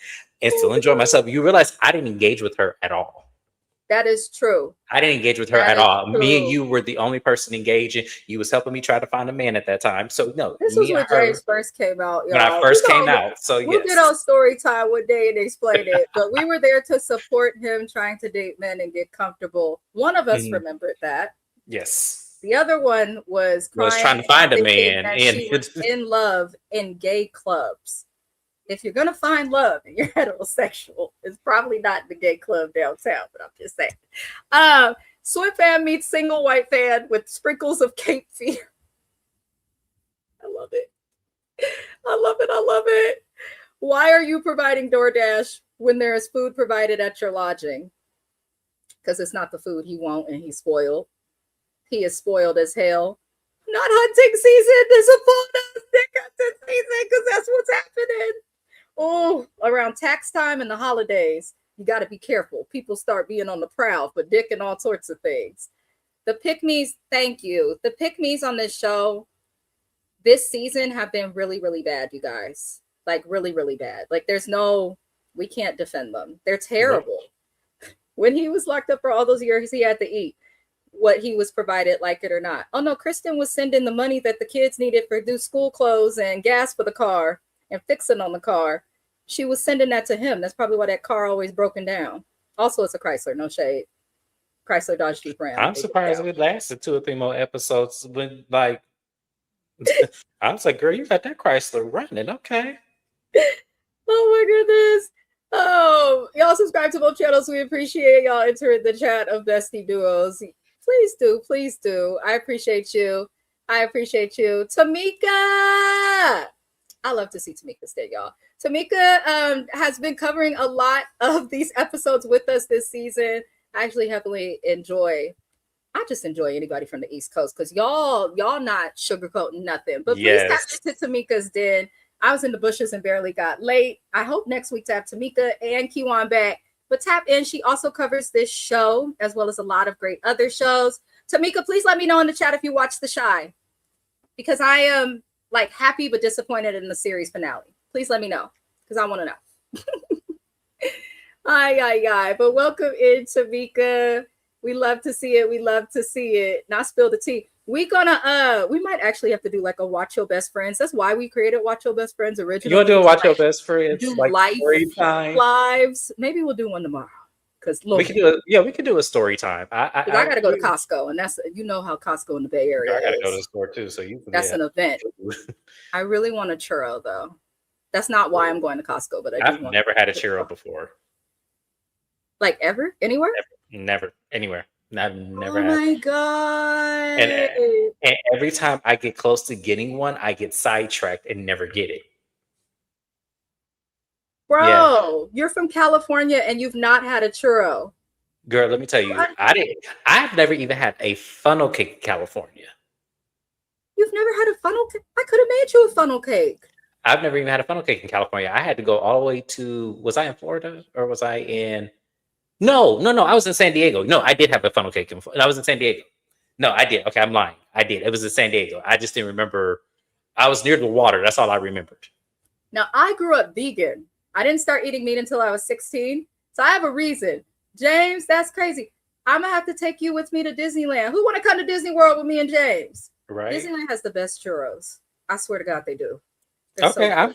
and still enjoy myself. You realize I didn't engage with her at all. That is true. I didn't engage with her at all. True. Me and you were the only person engaging. You was helping me try to find a man at that time. So no, this was when James first came out. Y'all. When I first came out. So we'll get on story time one day and explain it. But we were there to support him trying to date men and get comfortable. One of us remembered that. Yes. The other one was trying to find a man and she was in love in gay clubs. If you're gonna find love and you're heterosexual, it's probably not the gay club downtown, but I'm just saying. Swim fan meets single white fan with sprinkles of Cape Fear. I love it. I love it. I love it. Why are you providing DoorDash when there is food provided at your lodging? Because it's not the food he wants and he's spoiled. He is spoiled as hell. Not hunting season. There's a bonus. Dick hunting season because that's what's happening. Oh, around tax time and the holidays, you got to be careful. People start being on the prowl for dick and all sorts of things. The pick-me's, thank you. The pick-me's on this show this season have been really, really bad, you guys. Like, really, really bad. Like, we can't defend them. They're terrible. Nope. When he was locked up for all those years, he had to eat what he was provided, like it or not. Oh, no, Kristen was sending the money that the kids needed for new school clothes and gas for the car and fixing on the car. She was sending that to him. That's probably why that car always broken down. Also, it's a Chrysler, no shade. Chrysler Dodge Jeep Ram. I'm surprised it lasted 2 or 3 more episodes. When I was like, girl, you got that Chrysler running, okay? Oh my goodness. Oh, y'all subscribe to both channels. We appreciate y'all entering the chat of Bestie Duos. Please do, please do. I appreciate you. Tamika. I love to see Tamika stay, y'all. Tamika has been covering a lot of these episodes with us this season. I actually heavily enjoy anybody from the East Coast because y'all not sugarcoating nothing. But please tap into Tamika's den. I was in the bushes and barely got late. I hope next week to have Tamika and Kiwan back. But tap in. She also covers this show as well as a lot of great other shows. Tamika, please let me know in the chat if you watched The Shy, because I am like happy but disappointed in the series finale. Please let me know because I want to know. Aye. But welcome in, Tamika. We love to see it. We love to see it. Not spill the tea. We might actually have to do like a Watch Your Best Friends. That's why we created Watch Your Best Friends originally. You want to do a Watch Your Best Friends? Do like life story time? lives. Maybe we'll do one tomorrow. Because we can do it. We can do a story time. I gotta go to Costco, and that's how Costco in the Bay Area. I gotta go to the store too, so you can. That's an event. I really want a churro though. That's not why I'm going to Costco, but I've never had a churro before. Like ever? Anywhere? Never. Anywhere. I've never had. Oh my god! And every time I get close to getting one, I get sidetracked and never get it. Bro, You're from California and you've not had a churro. Girl, let me tell you, I've never even had a funnel cake in California. You've never had a funnel cake? I could have made you a funnel cake. I've never even had a funnel cake in California. I had to go all the way to, was I in Florida or was I in? No, I was in San Diego. No, I did have a funnel cake. I was in San Diego. No, I did. Okay, I'm lying. I did. It was in San Diego. I just didn't remember. I was near the water. That's all I remembered. Now, I grew up vegan. I didn't start eating meat until I was 16. So I have a reason. James, that's crazy. I'm going to have to take you with me to Disneyland. Who want to come to Disney World with me and James? Right. Disneyland has the best churros. I swear to God, they do. Okay, I'm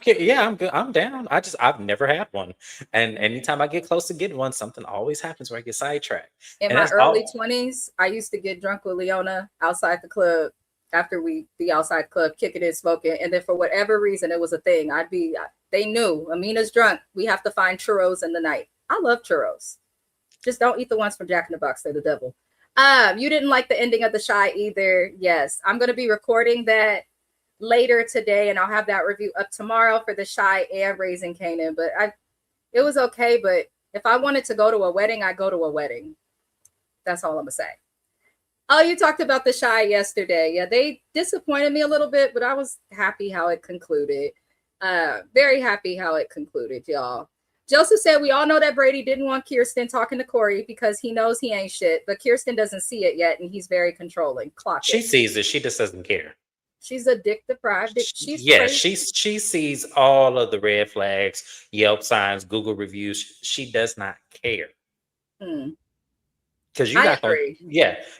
good. I'm down. I've never had one, and anytime I get close to getting one, something always happens where I get sidetracked. In my early 20s, I used to get drunk with Leona outside the club after the outside club, kicking it, smoking, and then for whatever reason, it was a thing. They knew Amina's drunk. We have to find churros in the night. I love churros. Just don't eat the ones from Jack in the Box. They're the devil. You didn't like the ending of The Shy either. Yes, I'm going to be recording that later today, and I'll have that review up tomorrow for The Shy and Raising Kanan. But it was okay. But if I wanted to go to a wedding, I go to a wedding. That's all I'm gonna say. Oh, you talked about The Shy yesterday. Yeah, they disappointed me a little bit, but I was happy how it concluded. Very happy how it concluded, y'all. Joseph said, we all know that Brady didn't want Kirsten talking to Corey because he knows he ain't shit, but Kirsten doesn't see it yet, and he's very controlling. She sees it. She just doesn't care. She's a dick deprived. She sees all of the red flags, Yelp signs, Google reviews. She does not care. Because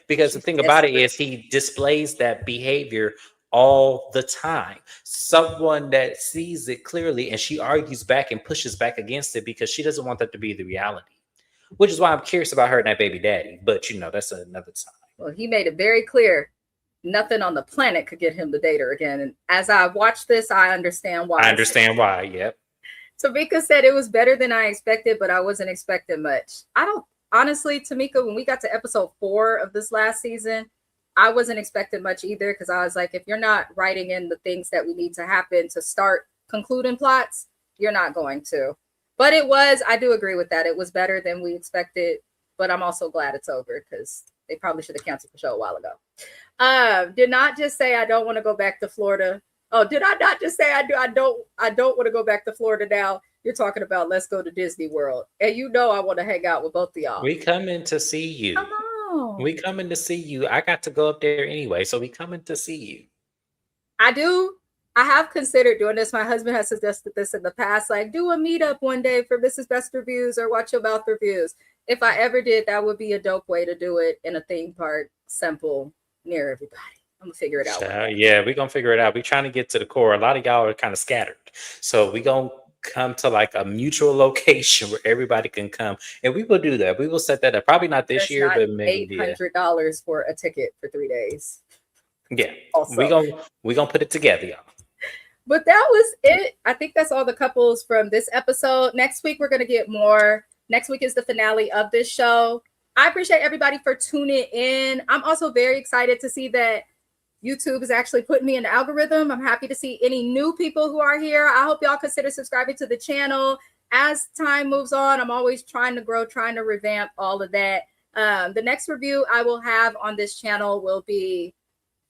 because the thing about it is he displays that behavior all the time. Someone that sees it clearly and she argues back and pushes back against it because she doesn't want that to be the reality. Which is why I'm curious about her and that baby daddy. But that's another time. Well, he made it very clear. Nothing on the planet could get him to date her again. And as I watch this, I understand why. Yep. Tamika said it was better than I expected, but I wasn't expecting much. Honestly, Tamika, when we got to episode 4 of this last season, I wasn't expecting much either, because I was like, if you're not writing in the things that we need to happen to start concluding plots, you're not going to. But I do agree with that. It was better than we expected, but I'm also glad it's over because they probably should have canceled the show a while ago. Did not just say I don't want to go back to Florida. Oh, did I not just say I don't want to go back to Florida now? You're talking about let's go to Disney World. And I want to hang out with both of y'all. We coming to see you. Come on. We coming to see you. I got to go up there anyway, so we coming to see you. I do. I have considered doing this. My husband has suggested this in the past, like do a meetup one day for Mrs. Best Reviews or Watch Your Mouth Reviews. If I ever did, that would be a dope way to do it in a theme park, simple, near everybody. I'm gonna figure it out. Yeah, we're gonna figure it out. We're trying to get to the core. A lot of y'all are kind of scattered, so we're gonna come to like a mutual location where everybody can come, and we will do that. We will set that up. Probably not this year, but maybe $800 for a ticket for 3 days. Yeah, we're gonna put it together, y'all. But that was it. I think that's all the couples from this episode. Next week we're gonna get more. Next week is the finale of this show. I appreciate everybody for tuning in. I'm also very excited to see that YouTube is actually putting me in the algorithm. I'm happy to see any new people who are here. I hope y'all consider subscribing to the channel. As time moves on, I'm always trying to grow, trying to revamp all of that. The next review I will have on this channel will be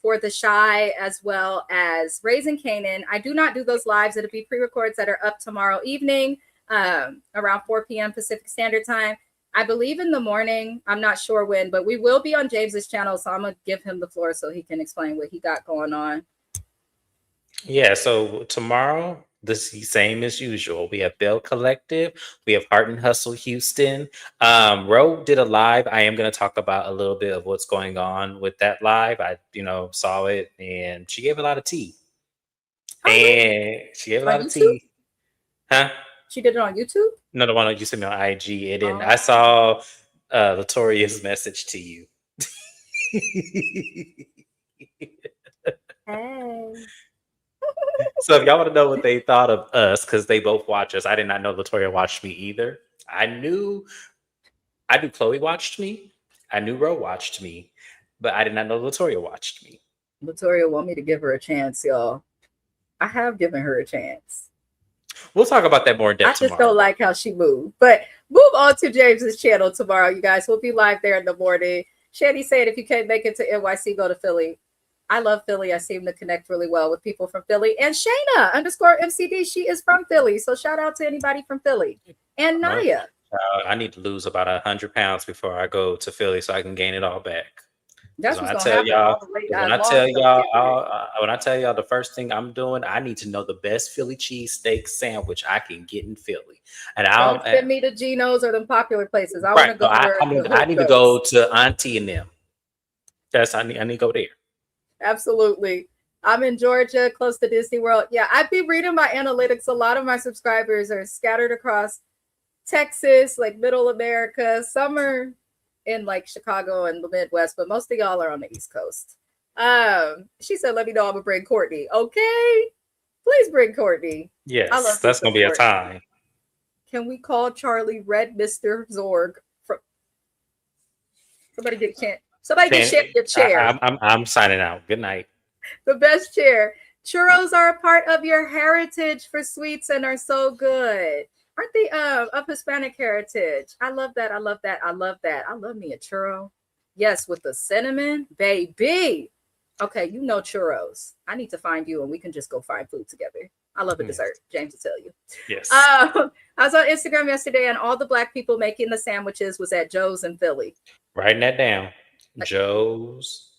for The Shy as well as Raising Canaan. I do not do those lives. It'll be pre-records that are up tomorrow evening around 4 p.m. Pacific Standard Time. I believe in the morning. I'm not sure when, but we will be on James's channel. So I'm going to give him the floor so he can explain what he got going on. Yeah, so tomorrow, the same as usual. We have Bell Collective. We have Heart and Hustle Houston. Ro did a live. I am going to talk about a little bit of what's going on with that live. I, saw it, and she gave a lot of tea. And she gave a lot of tea. Huh? She did it on YouTube? No, the one that you sent me on IG. And then I saw Latoria's message to you. Hey. So if y'all want to know what they thought of us, because they both watch us, I did not know Latoria watched me either. I knew Chloe watched me. I knew Ro watched me, but I did not know Latoria watched me. Latoria want me to give her a chance, y'all. I have given her a chance. We'll talk about that more in depth tomorrow. I just don't like how she moved. But move on to James's channel tomorrow, you guys. We'll be live there in the morning. Shandy said if you can't make it to NYC, go to Philly. I love Philly. I seem to connect really well with people from Philly. And Shayna _MCD, she is from Philly. So shout out to anybody from Philly. And Naya. I need to lose about 100 pounds before I go to Philly so I can gain it all back. That's when what's I tell y'all, when I tell y'all the first thing I'm doing, I need to know the best Philly cheesesteak sandwich I can get in Philly. And don't send me to Geno's or them popular places. I want to go I need to go to Auntie and them. I need to go there. Absolutely. I'm in Georgia, close to Disney World. Yeah, I've been reading my analytics. A lot of my subscribers are scattered across Texas, like Middle America. Some are in like Chicago and the Midwest, but most of y'all are on the East Coast. She said, let me know I'm gonna bring Courtney. Okay, please bring Courtney. Yes, that's gonna be a time. Can we call Charlie Red Mr. Zorg? Somebody get your chair. I'm signing out. Good night. The best chair. Churros are a part of your heritage for sweets and are so good. Aren't they of Hispanic heritage? I love that. I love that. I love that. I love me a churro. Yes, with the cinnamon, baby. Okay, you know churros. I need to find you and we can just go find food together. I love a dessert. James will tell you. Yes. I was on Instagram yesterday and all the Black people making the sandwiches was at Joe's in Philly. Writing that down. Joe's.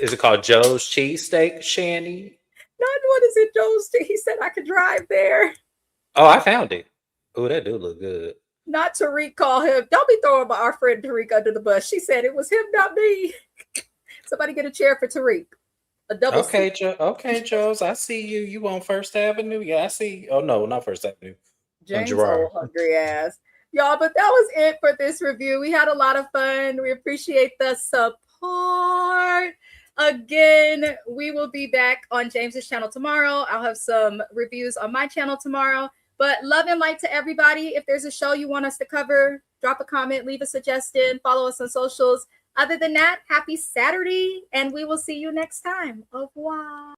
Is it called Joe's Cheesesteak, Shandy? Not what is it, Joe's? He said I could drive there. Oh, I found it. Oh, that do look good. Not Tariq, call him. Don't be throwing our friend Tariq under the bus. She said it was him, not me. Somebody get a chair for Tariq. A double seat. Okay, Joe's. I see you. You on First Avenue? Yeah, I see. Oh no, not First Avenue. James' old hungry ass. Y'all, but that was it for this review. We had a lot of fun. We appreciate the support. Again, we will be back on James's channel tomorrow. I'll have some reviews on my channel tomorrow. But love and light to everybody. If there's a show you want us to cover, drop a comment, leave a suggestion, follow us on socials. Other than that, happy Saturday, and we will see you next time. Au revoir.